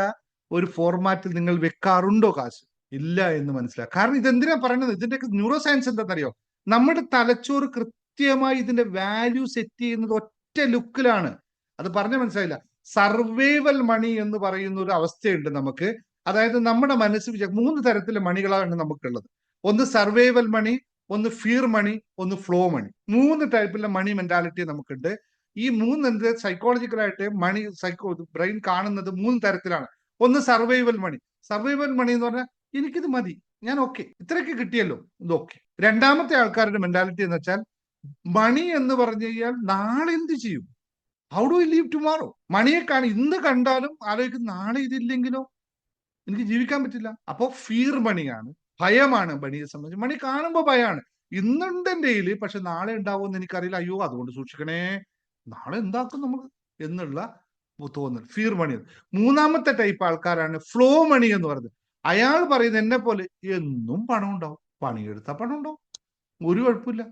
ഒരു ഫോർമാറ്റിൽ നിങ്ങൾ വെക്കാറുണ്ടോ കാശ്? ഇല്ല എന്ന് മനസ്സിലാക്കുക. കാരണം ഇതെന്തിനാ പറയുന്നത്? ഇതിന്റെയൊക്കെ ന്യൂറോ സയൻസ് എന്താണെന്നറിയോ? നമ്മുടെ തലച്ചോറ് കൃത്യമായി ഇതിന്റെ വാല്യൂ സെറ്റ് ചെയ്യുന്നത് ഒറ്റ ലുക്കിലാണ്. അത് പറഞ്ഞ മനസ്സിലായില്ല. സർവൈവൽ മണി എന്ന് പറയുന്ന ഒരു അവസ്ഥയുണ്ട് നമുക്ക്. അതായത് നമ്മുടെ മനസ്സ് 3 തരത്തിലെ മണികളാണ് നമുക്കുള്ളത്. ഒന്ന് സർവൈവൽ മണി, ഒന്ന് ഫിയർ മണി, ഒന്ന് ഫ്ലോ മണി. 3 ടൈപ്പിലെ മണി മെന്റാലിറ്റി നമുക്കുണ്ട്. ഈ 3 സൈക്കോളജിക്കലായിട്ട് ബ്രെയിൻ കാണുന്നത് 3 തരത്തിലാണ്. ഒന്ന് സർവൈവൽ മണി. സർവൈവൽ മണി എന്ന് പറഞ്ഞാൽ എനിക്കിത് മതി, ഞാൻ ഓക്കെ, ഇത്രയൊക്കെ കിട്ടിയല്ലോ, ഇത് ഓക്കെ. രണ്ടാമത്തെ ആൾക്കാരുടെ മെന്റാലിറ്റി എന്ന് വെച്ചാൽ മണി എന്ന് പറഞ്ഞു കഴിഞ്ഞാൽ നാളെ എന്ത് ചെയ്യും, how do I leave tomorrow. മണിയെ ഇന്ന് കണ്ടാലും ആലോചിക്കും നാളെ ഇതില്ലെങ്കിലോ എനിക്ക് ജീവിക്കാൻ പറ്റില്ല. അപ്പൊ ഫിയർ മണിയാണ്, ഭയമാണ് മണിയെ സംബന്ധിച്ച്. മണി കാണുമ്പോൾ ഭയമാണ്, ഇന്നുണ്ട് എൻ്റെ കയ്യിൽ, പക്ഷെ നാളെ ഉണ്ടാവുമെന്ന് എനിക്കറിയില്ല, അയ്യോ അതുകൊണ്ട് സൂക്ഷിക്കണേ, നാളെ എന്താക്കും നമ്മൾ എന്നുള്ള തോന്നൽ, ഫിയർ മണി. മൂന്നാമത്തെ ടൈപ്പ് ആൾക്കാരാണ് ഫ്ലോ മണി എന്ന് പറയുന്നത്. അയാൾ പറയുന്നത് എന്നെ പോലെ എന്നും പണം ഉണ്ടാവും, പണിയെടുത്താൽ പണം ഉണ്ടാവും, ഒരു കുഴപ്പമില്ല,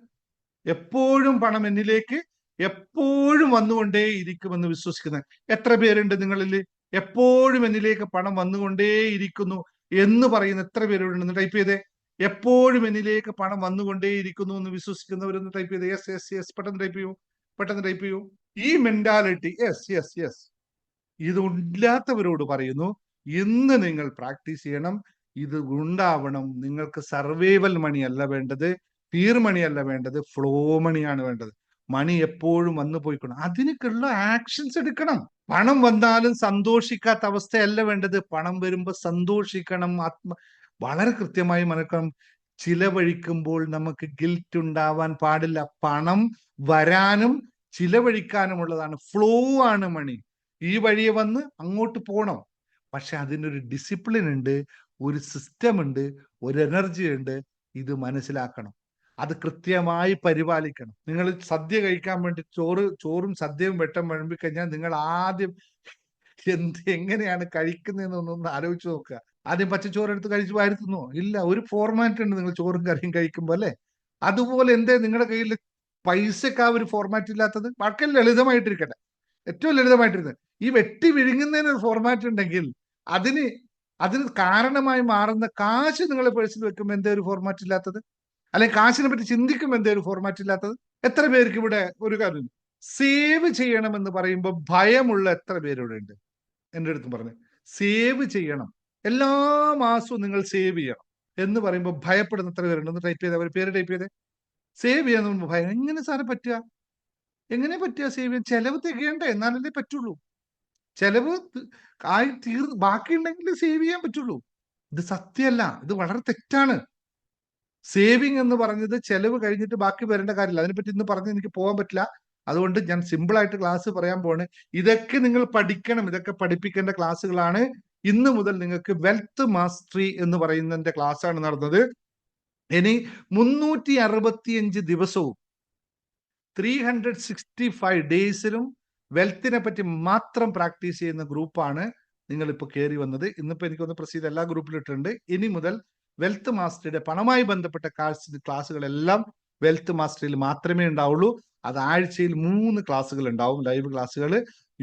എപ്പോഴും പണം എന്നിലേക്ക് എപ്പോഴും വന്നുകൊണ്ടേ ഇരിക്കുമെന്ന് വിശ്വസിക്കുന്ന എത്ര പേരുണ്ട് നിങ്ങളിൽ? എപ്പോഴും എന്നിലേക്ക് പണം വന്നുകൊണ്ടേ ഇരിക്കുന്നു എന്ന് പറയുന്ന എത്ര പേരുണ്ടെന്ന് ടൈപ്പ് ചെയ്തേ. എപ്പോഴും എന്നിലേക്ക് പണം വന്നുകൊണ്ടേ ഇരിക്കുന്നു എന്ന് വിശ്വസിക്കുന്നവരെന്ന് ടൈപ്പ് ചെയ്തേ. യെസ് യെസ് യെസ്, പെട്ടെന്ന് ടൈപ്പ് ചെയ്യൂ, പെട്ടെന്ന് ടൈപ്പ് ചെയ്യൂ. ഈ മെന്റാലിറ്റി, യെസ് യെസ് യെസ്, ഇതില്ലാത്തവരോട് പറയുന്നു, ഇന്ന് നിങ്ങൾ പ്രാക്ടീസ് ചെയ്യണം, ഇത് ഉണ്ടാവണം. നിങ്ങൾക്ക് സർവൈവൽ മണി അല്ല വേണ്ടത്, ഫിയർ മണി അല്ല വേണ്ടത്, ഫ്ലോ മണിയാണ് വേണ്ടത്. മണി എപ്പോഴും വന്നു പോയിക്കണം, അതിനൊക്കെയുള്ള ആക്ഷൻസ് എടുക്കണം. പണം വന്നാലും സന്തോഷിക്കാത്ത അവസ്ഥയല്ല വേണ്ടത്, പണം വരുമ്പോ സന്തോഷിക്കണം. വളരെ കൃത്യമായി മനസ്സിലാക്കണം. ചിലവഴിക്കുമ്പോൾ നമുക്ക് ഗിൽറ്റ് ഉണ്ടാവാൻ പാടില്ല. പണം വരാനും ചിലവഴിക്കാനുമുള്ളതാണ്, ഫ്ലോ ആണ് മണി. ഈ വഴിയെ വന്ന് അങ്ങോട്ട് പോകണം, പക്ഷെ അതിനൊരു ഡിസിപ്ലിൻ ഉണ്ട്, ഒരു സിസ്റ്റം ഉണ്ട്, ഒരു എനർജി ഉണ്ട്. ഇത് മനസ്സിലാക്കണം, അത് കൃത്യമായി പരിപാലിക്കണം. നിങ്ങൾ സദ്യ കഴിക്കാൻ വേണ്ടി ചോറും സദ്യയും വെട്ടം വിളമ്പി കഴിഞ്ഞാൽ നിങ്ങൾ ആദ്യം എങ്ങനെയാണ് കഴിക്കുന്നതെന്നൊന്ന് ആലോചിച്ച് നോക്കുക. ആദ്യം പച്ചച്ചോറ് എടുത്ത് കഴിച്ച് വാരുത്തുന്നോ? ഇല്ല, ഒരു ഫോർമാറ്റ് ഉണ്ട് നിങ്ങൾ ചോറും കറിയും കഴിക്കുമ്പോൾ അല്ലെ? അതുപോലെ എന്തേ നിങ്ങളുടെ കയ്യിൽ പൈസക്ക് ആ ഒരു ഫോർമാറ്റ് ഇല്ലാത്തത്? വളരെ ലളിതമായിട്ടിരിക്കട്ടെ, ഏറ്റവും ലളിതമായിട്ടിരുന്നത്. ഈ വെട്ടി വിഴുങ്ങുന്നതിന് ഒരു ഫോർമാറ്റ് ഉണ്ടെങ്കിൽ അതിന് കാരണമായി മാറുന്ന കാശ് നിങ്ങളെ പേഴ്സിൽ വെക്കുമ്പോൾ എന്തേ ഒരു ഫോർമാറ്റ് ഇല്ലാത്തത്? അല്ലെങ്കിൽ കാശിനെ പറ്റി ചിന്തിക്കുമ്പോൾ എന്തേ ഒരു ഫോർമാറ്റ് ഇല്ലാത്തത്? എത്ര പേർക്ക് ഇവിടെ ഒരു കാര്യം സേവ് ചെയ്യണമെന്ന് പറയുമ്പോൾ ഭയമുള്ള എത്ര പേരിവിടെ ഉണ്ട്? എൻ്റെ അടുത്ത് പറഞ്ഞു സേവ് ചെയ്യണം, എല്ലാ മാസവും നിങ്ങൾ സേവ് ചെയ്യണം എന്ന് പറയുമ്പോൾ ഭയപ്പെടുന്ന എത്ര പേരുണ്ട്? ഒന്ന് ടൈപ്പ് ചെയ്തേ, അവർ പേര് ടൈപ്പ് ചെയ്തേ. സേവ് ചെയ്യാൻ ഭയം. എങ്ങനെ സാറെ പറ്റുക? എങ്ങനെ പറ്റുക സേവ് ചെയ്യാൻ? ചെലവ് തികയണ്ടേ? എന്നാലല്ലേ പറ്റുള്ളൂ. ചെലവ് ആയി ബാക്കിയുണ്ടെങ്കിൽ സേവ് ചെയ്യാൻ പറ്റുള്ളൂ. ഇത് സത്യമല്ല, ഇത് വളരെ തെറ്റാണ്. സേവിങ് എന്ന് പറഞ്ഞത് ചെലവ് കഴിഞ്ഞിട്ട് ബാക്കി വരേണ്ട കാര്യമില്ല. അതിനെപ്പറ്റി ഇന്ന് പറഞ്ഞ് എനിക്ക് പോകാൻ പറ്റില്ല. അതുകൊണ്ട് ഞാൻ സിമ്പിൾ ആയിട്ട് ക്ലാസ് പറയാൻ പോവാണ്. ഇതൊക്കെ നിങ്ങൾ പഠിക്കണം. ഇതൊക്കെ പഠിപ്പിക്കേണ്ട ക്ലാസ്സുകളാണ്. ഇന്ന് മുതൽ നിങ്ങൾക്ക് വെൽത്ത് മാസ്റ്ററി എന്ന് പറയുന്നതിന്റെ ക്ലാസ് ആണ് നടന്നത്. ഇനി 365 ദിവസവും 365 ഡേയ്സിലും വെൽത്തിനെ പറ്റി മാത്രം പ്രാക്ടീസ് ചെയ്യുന്ന ഗ്രൂപ്പാണ് നിങ്ങൾ ഇപ്പോൾ കയറി വന്നത്. ഇന്നിപ്പോ എനിക്കൊന്ന് പ്രസിദ്ധ എല്ലാ ഗ്രൂപ്പിലും ഇട്ടിട്ടുണ്ട്. ഇനി മുതൽ വെൽത്ത് മാസ്റ്ററിയുടെ പണമായി ബന്ധപ്പെട്ട ക്ലാസ്സുകളെല്ലാം വെൽത്ത് മാസ്റ്ററിയിൽ മാത്രമേ ഉണ്ടാവുള്ളൂ. അത് ആഴ്ചയിൽ 3 ക്ലാസ്സുകൾ ഉണ്ടാവും, ലൈവ് ക്ലാസ്സുകൾ.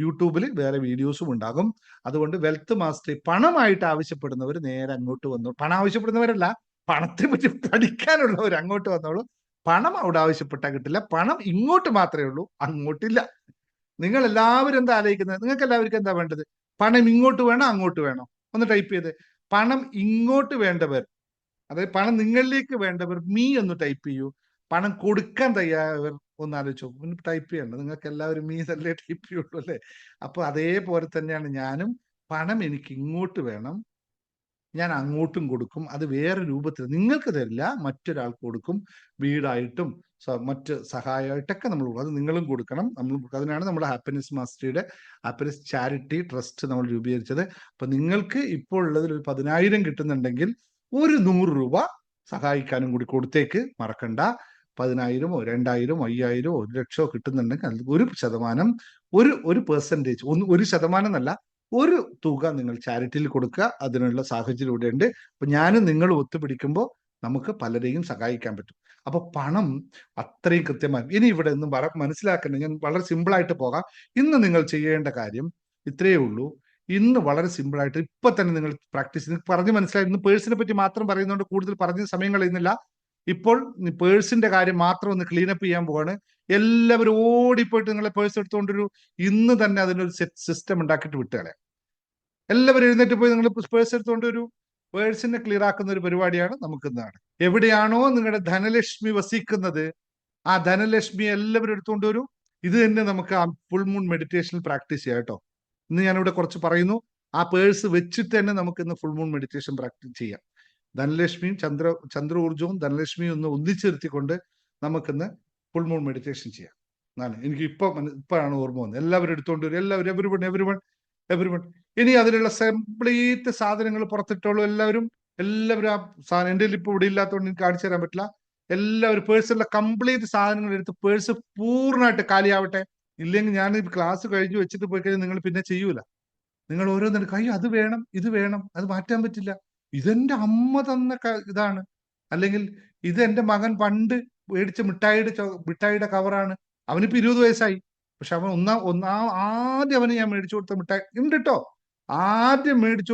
യൂട്യൂബിൽ വേറെ വീഡിയോസും ഉണ്ടാകും. അതുകൊണ്ട് വെൽത്ത് മാസ്റ്ററി പണമായിട്ട് ആവശ്യപ്പെടുന്നവർ നേരെ അങ്ങോട്ട് വന്നു. പണം ആവശ്യപ്പെടുന്നവരല്ല, പണത്തെ പറ്റി പഠിക്കാനുള്ളവർ അങ്ങോട്ട് വന്നോളൂ. പണം അവിടെ ആവശ്യപ്പെട്ടാൽ കിട്ടില്ല. പണം ഇങ്ങോട്ട് മാത്രമേ ഉള്ളൂ, അങ്ങോട്ടില്ല. നിങ്ങൾ എല്ലാവരും എന്താ ആലോചിക്കുന്നത്? നിങ്ങൾക്ക് എല്ലാവർക്കും എന്താ വേണ്ടത്? പണം ഇങ്ങോട്ട് വേണോ അങ്ങോട്ട് വേണോ? ഒന്ന് ടൈപ്പ് ചെയ്ത്. പണം ഇങ്ങോട്ട് വേണ്ടവർ, അതായത് പണം നിങ്ങളിലേക്ക് വേണ്ടവർ മീ ഒന്ന് ടൈപ്പ് ചെയ്യൂ. പണം കൊടുക്കാൻ തയ്യാറവർ ഒന്ന് ആലോചിച്ചോ. ഒന്ന് ടൈപ്പ് ചെയ്യണം. നിങ്ങൾക്ക് എല്ലാവരും മീ തന്നെ ടൈപ്പ് ചെയ്യുള്ളൂ അല്ലേ? അപ്പൊ അതേപോലെ തന്നെയാണ് ഞാനും. പണം എനിക്ക് ഇങ്ങോട്ട് വേണം, ഞാൻ അങ്ങോട്ടും കൊടുക്കും. അത് വേറെ രൂപത്തിൽ നിങ്ങൾക്ക് തരില്ല, മറ്റൊരാൾക്ക് കൊടുക്കും. വീടായിട്ടും മറ്റ് സഹായമായിട്ടൊക്കെ നമ്മൾ കൊടുക്കും. അത് നിങ്ങളും കൊടുക്കണം. അതിനാണ് നമ്മുടെ ഹാപ്പിനെസ് മാസ്റ്ററിയുടെ ഹാപ്പിനെസ് ചാരിറ്റി ട്രസ്റ്റ് നമ്മൾ രൂപീകരിച്ചത്. അപ്പൊ നിങ്ങൾക്ക് ഇപ്പോൾ ഉള്ളതിൽ ഒരു 10,000 കിട്ടുന്നുണ്ടെങ്കിൽ ഒരു 100 രൂപ സഹായിക്കാനും കൂടി കൊടുത്തേക്ക് മറക്കണ്ട. 10,000, 2,000, 5,000, 1,00,000 കിട്ടുന്നുണ്ടെങ്കിൽ അതിൽ 1% ഒരു പെർസെൻറ്റേജ്, 1% എന്നല്ല, ഒരു തുക നിങ്ങൾ ചാരിറ്റിയിൽ കൊടുക്കുക. അതിനുള്ള സാഹചര്യം ഇവിടെ ഉണ്ട്. അപ്പൊ ഞാനും നിങ്ങളും ഒത്തുപിടിക്കുമ്പോൾ നമുക്ക് പലരെയും സഹായിക്കാൻ പറ്റും. അപ്പൊ പണം അത്രയും കൃത്യമായി. ഇനി ഇവിടെ ഒന്നും മനസ്സിലാക്കേണ്ട, ഞാൻ വളരെ സിമ്പിളായിട്ട് പോകാം. ഇന്ന് നിങ്ങൾ ചെയ്യേണ്ട കാര്യം ഇത്രയേ ഉള്ളൂ. ഇന്ന് വളരെ സിമ്പിളായിട്ട് ഇപ്പൊ തന്നെ നിങ്ങൾ പ്രാക്ടീസ് പറഞ്ഞ് മനസ്സിലായി. ഇന്ന് പേഴ്സിനെ പറ്റി മാത്രം പറയുന്നതുകൊണ്ട് കൂടുതൽ പറഞ്ഞ സമയം കളയുന്നില്ല. ഇപ്പോൾ പേഴ്സിന്റെ കാര്യം മാത്രം ഒന്ന് ക്ലീനപ്പ് ചെയ്യാൻ പോവാണ്. എല്ലാവരും ഓടിപ്പോയിട്ട് നിങ്ങളെ പേഴ്സ് എടുത്തുകൊണ്ടൊരു ഇന്ന് തന്നെ അതിനൊരു സിസ്റ്റം ഉണ്ടാക്കിയിട്ട് വിട്ടുകളയാം. എല്ലാവരും എഴുന്നേറ്റ് പോയി നിങ്ങൾ പേഴ്സ് എടുത്തുകൊണ്ട് ഒരു പേഴ്സിനെ ക്ലിയർ ആക്കുന്ന ഒരു പരിപാടിയാണ് നമുക്ക് ഇന്നാണ്. എവിടെയാണോ നിങ്ങളുടെ ധനലക്ഷ്മി വസിക്കുന്നത്, ആ ധനലക്ഷ്മി എല്ലാവരും എടുത്തുകൊണ്ട് വരും. ഇത് തന്നെ നമുക്ക് ആ ഫുൾ മൂൺ മെഡിറ്റേഷനിൽ പ്രാക്ടീസ് ചെയ്യാം കേട്ടോ. ഇന്ന് ഞാനിവിടെ കുറച്ച് പറയുന്നു. ആ പേഴ്സ് വെച്ചിട്ട് തന്നെ നമുക്ക് ഇന്ന് ഫുൾ മൂൺ മെഡിറ്റേഷൻ പ്രാക്ടീസ് ചെയ്യാം. ധനലക്ഷ്മിയും ചന്ദ്ര ഊർജവും ധനലക്ഷ്മിയും ഒന്ന് ഒന്നിച്ചിരുത്തിക്കൊണ്ട് നമുക്കിന്ന് ഫുൾ മൂൺ മെഡിറ്റേഷൻ ചെയ്യാം എന്നാണ് എനിക്ക് ഇപ്പോഴാണ് ഓർമ്മ വന്നത്. എല്ലാവരും എടുത്തുകൊണ്ട് വരും. എല്ലാവരും എവരിവൺ. ഇനി അതിലുള്ള കംപ്ലീറ്റ് സാധനങ്ങൾ പുറത്തിട്ടോളൂ. എല്ലാവരും ആ സാധനം എൻ്റെ ഇപ്പൊ ഇവിടെ ഇല്ലാത്തതുകൊണ്ട് എനിക്ക് കാണിച്ചു തരാൻ പറ്റില്ല. എല്ലാവരും പേഴ്സിലുള്ള കംപ്ലീറ്റ് സാധനങ്ങൾ എടുത്ത് പേഴ്സ് പൂർണ്ണമായിട്ട് കാലിയാവട്ടെ. ഇല്ലെങ്കിൽ ഞാൻ ഈ ക്ലാസ് കഴിഞ്ഞ് വെച്ചിട്ട് പോയി കഴിഞ്ഞാൽ നിങ്ങൾ പിന്നെ ചെയ്യൂല. നിങ്ങൾ ഓരോന്നെടുക്കും. അയ്യോ അത് വേണം, ഇത് വേണം, അത് മാറ്റാൻ പറ്റില്ല, ഇതെന്റെ അമ്മ തന്ന ഇതാണ്, അല്ലെങ്കിൽ ഇത് എന്റെ മകൻ പണ്ട് മേടിച്ച മിഠായിയുടെ കവറാണ്. അവനിപ്പോ 20 വയസ്സായി. പക്ഷെ അവൻ ആദ്യം അവന് ഞാൻ മേടിച്ചു കൊടുത്ത മിഠായി ഉണ്ട് കേട്ടോ. ആദ്യം മേടിച്ചു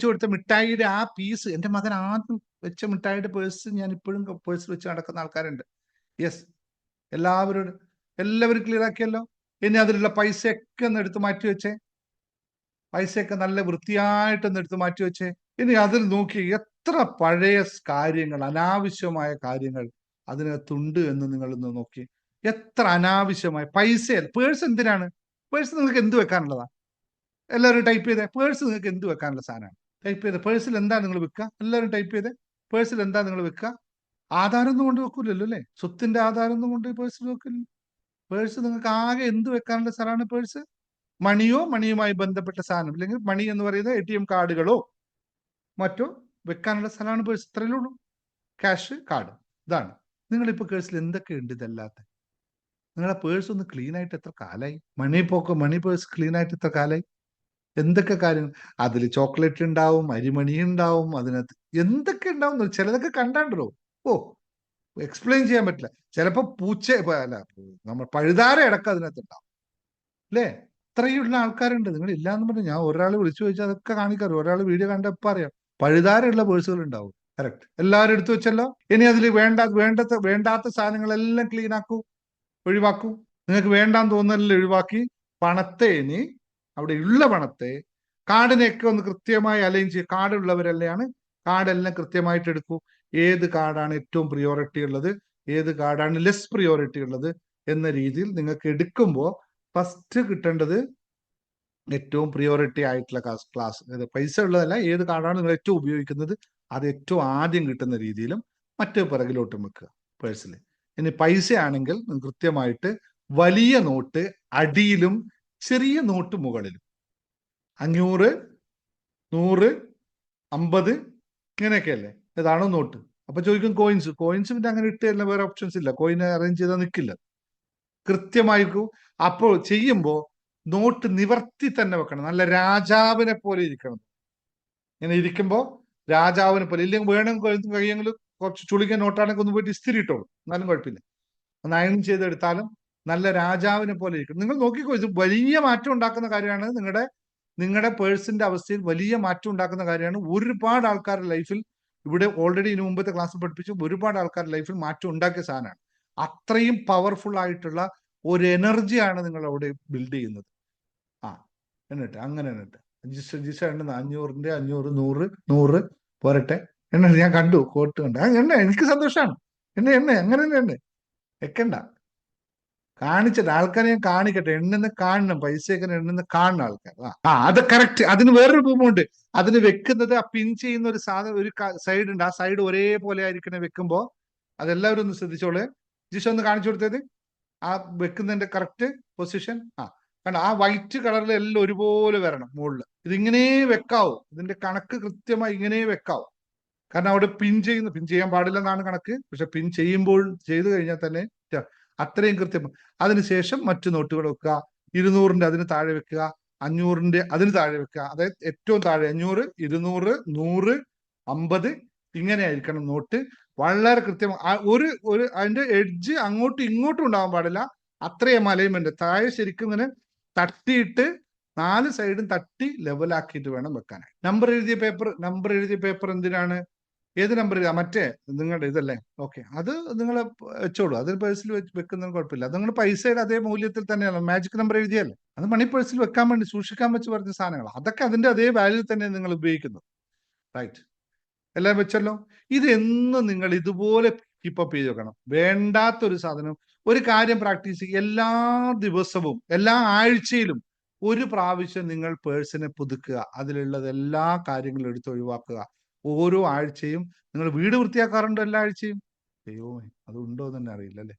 കൊടുത്ത മിഠായിയുടെ ആ പീസ് എന്റെ മകൻ ആദ്യം വെച്ച മിഠായിയുടെ പേഴ്സ് ഞാൻ ഇപ്പോഴും പേഴ്സിൽ വെച്ച് നടക്കുന്ന ആൾക്കാരുണ്ട്. യെസ്, എല്ലാവരും ക്ലിയർ ആക്കിയല്ലോ. ഇനി അതിലുള്ള പൈസയൊക്കെ ഒന്ന് എടുത്ത് മാറ്റി വെച്ചേ. പൈസയൊക്കെ നല്ല വൃത്തിയായിട്ടൊന്ന് എടുത്ത് മാറ്റി വെച്ചേ. ഇനി അതിൽ നോക്കി എത്ര പഴയ കാര്യങ്ങൾ, അനാവശ്യമായ കാര്യങ്ങൾ അതിനകത്തുണ്ട് എന്ന് നിങ്ങൾ ഇന്ന് നോക്കി. എത്ര അനാവശ്യമായ പൈസ. പേഴ്സ് എന്തിനാണ്? പേഴ്സ് നിങ്ങൾക്ക് എന്ത് വെക്കാനുള്ളതാ? എല്ലാവരും ടൈപ്പ് ചെയ്തേ. പേഴ്സ് നിങ്ങൾക്ക് എന്ത് വെക്കാനുള്ള സാധനമാണ്? ടൈപ്പ് ചെയ്തേ. പേഴ്സിൽ എന്താ നിങ്ങൾ വെക്കുക? എല്ലാവരും ടൈപ്പ് ചെയ്തേ. പേഴ്സിൽ എന്താ നിങ്ങൾ വെക്കുക? ആധാരമൊന്നും കൊണ്ട് വെക്കൂലല്ലോ അല്ലേ? സ്വത്തിന്റെ ആധാരമൊന്നും കൊണ്ട് പേഴ്സിൽ വെക്കില്ല. പേഴ്സ് നിങ്ങൾക്ക് ആകെ എന്ത് വെക്കാനുള്ള സ്ഥലമാണ് പേഴ്സ്? മണിയുമായി ബന്ധപ്പെട്ട സാധനം, അല്ലെങ്കിൽ മണി എന്ന് പറയുന്നത് ATM കാർഡുകളോ മറ്റോ വെക്കാനുള്ള സ്ഥലമാണ് പേഴ്സ്. ഇത്രയേ ഉള്ളൂ. ക്യാഷ്, കാർഡ്, ഇതാണ്. നിങ്ങളിപ്പോ പേഴ്സിൽ എന്തൊക്കെ ഉണ്ട് ഇതല്ലാത്ത? നിങ്ങളെ പേഴ്സ് ഒന്ന് ക്ലീൻ ആയിട്ട് എത്ര കാലായി? മണി പേഴ്സ് ക്ലീൻ ആയിട്ട് എത്ര കാലായി? എന്തൊക്കെ കാര്യങ്ങൾ അതിൽ? ചോക്ലേറ്റ് ഉണ്ടാവും, അരിമണി ഉണ്ടാവും, അതിനകത്ത് എന്തൊക്കെ ഉണ്ടാവും. ചിലതൊക്കെ കണ്ടാണ്ടല്ലോ, ഓ എക്സ്പ്ലെയിൻ ചെയ്യാൻ പറ്റില്ല. ചിലപ്പോ അല്ല, നമ്മൾ പഴുതാര അടക്കം അതിനകത്ത് ഉണ്ടാവും അല്ലേ? ഇത്രയുള്ള ആൾക്കാരുണ്ട്. നിങ്ങൾ ഇല്ലാന്ന് പറഞ്ഞു ഞാൻ ഒരാൾ വിളിച്ചു ചോദിച്ചാൽ അതൊക്കെ കാണിക്കാറ്. ഒരാൾ വീഡിയോ കണ്ടപ്പോ അറിയാം പഴുതാരമുള്ള പേഴ്സുകൾ ഉണ്ടാവും. കറക്റ്റ്. എല്ലാവരും എടുത്തു വെച്ചല്ലോ. ഇനി അതിൽ വേണ്ടാത്ത സാധനങ്ങളെല്ലാം ക്ലീൻ ആക്കൂ, ഒഴിവാക്കൂ. നിങ്ങൾക്ക് വേണ്ടാന്ന് തോന്നുന്നതെല്ലാം ഒഴിവാക്കി പണത്തെ, ഇനി അവിടെ ഉള്ള പണത്തെ, കാർഡിനെയൊക്കെ ഒന്ന് കൃത്യമായി അലൈൻ ചെയ്യുക. കാർഡ് ഉള്ളവരല്ലാണ്, കാർഡെല്ലാം കൃത്യമായിട്ട് എടുക്കൂ. ഏത് കാർഡാണ് ഏറ്റവും പ്രിയോറിറ്റി ഉള്ളത്, ഏത് കാർഡാണ് ലെസ് പ്രിയോറിറ്റി ഉള്ളത് എന്ന രീതിയിൽ നിങ്ങൾക്ക് എടുക്കുമ്പോൾ ഫസ്റ്റ് കിട്ടേണ്ടത് ഏറ്റവും പ്രിയോറിറ്റി ആയിട്ടുള്ള ക്ലാസ് പൈസ ഉള്ളതല്ല, ഏത് കാർഡാണ് നിങ്ങൾ ഏറ്റവും ഉപയോഗിക്കുന്നത് അത് ഏറ്റവും ആദ്യം കിട്ടുന്ന രീതിയിലും മറ്റു പിറകിലോട്ടും വെക്കുക പേഴ്സിൽ. ഇനി പൈസ ആണെങ്കിൽ കൃത്യമായിട്ട് വലിയ നോട്ട് അടിയിലും ചെറിയ നോട്ട് മുകളിലും, 500, 100, 50 ഇങ്ങനെയൊക്കെയല്ലേ, ഇതാണോ നോട്ട്. അപ്പൊ ചോദിക്കും കോയിൻസ് പിന്നെ അങ്ങനെ ഇട്ട് തന്നെ വേറെ ഓപ്ഷൻസ് ഇല്ല, കോയിൻ അറേഞ്ച് ചെയ്താൽ നിൽക്കില്ല, കൃത്യമായിരിക്കും. അപ്പോൾ ചെയ്യുമ്പോൾ നോട്ട് നിവർത്തി തന്നെ വെക്കണം, നല്ല രാജാവിനെ പോലെ ഇരിക്കണം. ഇങ്ങനെ ഇരിക്കുമ്പോൾ രാജാവിനെ പോലെ, ഇല്ലെങ്കിൽ വേണമെങ്കിൽ കഴിയെങ്കിൽ കുറച്ച് ചുളിക നോട്ടാണെങ്കിൽ ഒന്ന് പോയിട്ട് ഇസ്തിരി ഇട്ടോളൂ, എന്നാലും കുഴപ്പമില്ല. ഒന്ന് അയൺ ചെയ്തെടുത്താലും നല്ല രാജാവിനെ പോലെ ഇരിക്കും. നിങ്ങൾ നോക്കിക്കോ, ഇത് വലിയ മാറ്റം ഉണ്ടാക്കുന്ന കാര്യമാണ്. നിങ്ങളുടെ പേഴ്സിന്റെ അവസ്ഥയിൽ വലിയ മാറ്റം ഉണ്ടാക്കുന്ന കാര്യമാണ്. ഒരുപാട് ആൾക്കാരുടെ ലൈഫിൽ, ഇവിടെ ഓൾറെഡി ഇതിനു മുമ്പത്തെ ക്ലാസ്സിൽ പഠിപ്പിച്ചു, ഒരുപാട് ആൾക്കാരുടെ ലൈഫിൽ മാറ്റം ഉണ്ടാക്കിയ സാധനമാണ്. അത്രയും പവർഫുൾ ആയിട്ടുള്ള ഒരു എനർജിയാണ് നിങ്ങൾ അവിടെ ബിൽഡ് ചെയ്യുന്നത്. എന്നിട്ട് ജിസ എണ്ണ 500, 500, 100, 100 പോരട്ടെ എണ്ണ. ഞാൻ കണ്ടു കോട്ട് കണ്ടു, എണ്ണ എനിക്ക് സന്തോഷമാണ്. അങ്ങനെ തന്നെ വെക്കണ്ട, കാണിച്ചിട്ട് ആൾക്കാരെ ഞാൻ കാണിക്കട്ടെ, എണ്ണെന്ന് കാണണം, പൈസയൊക്കെ എണ്ണെന്ന് കാണുന്ന ആൾക്കാർ. അത് കറക്റ്റ്. അതിന് വേറൊരു രൂപമുണ്ട്. അതിന് വെക്കുന്നത് ആ പിൻ ചെയ്യുന്ന ഒരു സാധനം, ഒരു സൈഡ് ഉണ്ട്, ആ സൈഡ് ഒരേപോലെ ആയിരിക്കണം വെക്കുമ്പോ. അതെല്ലാവരും ഒന്ന് ശ്രദ്ധിച്ചോളെ. ജിഷ ഒന്ന് കാണിച്ചു കൊടുത്തത് ആ വെക്കുന്നതിന്റെ കറക്റ്റ് പൊസിഷൻ. കാരണം ആ വൈറ്റ് കളറിൽ എല്ലാം ഒരുപോലെ വരണം മുകളിൽ. ഇതിങ്ങനെ വെക്കാവൂ, ഇതിന്റെ കണക്ക് കൃത്യമായി ഇങ്ങനെ വെക്കാവൂ. കാരണം അവിടെ പിൻ ചെയ്യാൻ പാടില്ലെന്നാണ് കണക്ക്. പക്ഷെ പിൻ ചെയ്യുമ്പോൾ ചെയ്തു കഴിഞ്ഞാൽ തന്നെ അത്രയും കൃത്യം. അതിനുശേഷം മറ്റു നോട്ടുകൾ വെക്കുക. 200ന്റെ അതിന് താഴെ വെക്കുക, 500ന്റെ അതിന് താഴെ വെക്കുക. അതായത് ഏറ്റവും താഴെ 500, 200, 100, 50 ഇങ്ങനെ ആയിരിക്കണം നോട്ട്. വളരെ കൃത്യം. അതിന്റെ എഡ്ജ് അങ്ങോട്ടും ഇങ്ങോട്ടും ഉണ്ടാവാൻ പാടില്ല. അത്രയും അലൈൻമെന്റ്. താഴെ ശരിക്കും ഇങ്ങനെ തട്ടിയിട്ട് 4 സൈഡും തട്ടി ലെവലാക്കിയിട്ട് വേണം വെക്കാനായി. നമ്പർ എഴുതിയ പേപ്പർ എന്തിനാണ്? ഏത് നമ്പർ എഴുതാ? മറ്റേ നിങ്ങളുടെ ഇതല്ലേ? ഓക്കെ, അത് നിങ്ങൾ വെച്ചോളൂ. അത് പേഴ്സിൽ വെക്കുന്നതിന് കുഴപ്പമില്ല. അത് നിങ്ങൾ പൈസയുടെ അതേ മൂല്യത്തിൽ തന്നെയാണ്. മാജിക് നമ്പർ എഴുതിയല്ലേ, അത് മണി പേഴ്സിൽ വെക്കാൻ വേണ്ടി സൂക്ഷിക്കാൻ വെച്ച് പറഞ്ഞ സാധനങ്ങൾ. അതൊക്കെ അതിന്റെ അതേ വാല്യൂ തന്നെ നിങ്ങൾ ഉപയോഗിക്കുന്നത്. റൈറ്റ്, എല്ലാം വെച്ചല്ലോ. ഇത് എന്നും നിങ്ങൾ ഇതുപോലെ കീപ്പപ്പ് ചെയ്ത് വെക്കണം. വേണ്ടാത്തൊരു സാധനം, ഒരു കാര്യം പ്രാക്ടീസ് ചെയ്യുക. എല്ലാ ദിവസവും, എല്ലാ ആഴ്ചയിലും ഒരു പ്രാവശ്യം നിങ്ങൾ പേഴ്സിനെ പുതുക്കുക. അതിലുള്ളത് എല്ലാ കാര്യങ്ങളും എടുത്ത് ഒഴിവാക്കുക. ഓരോ ആഴ്ചയും നിങ്ങൾ വീട് വൃത്തിയാക്കാറുണ്ടോ? എല്ലാ ആഴ്ചയും? ദൈവമേ, അതുണ്ടോ എന്ന് തന്നെ അറിയില്ല അല്ലെ.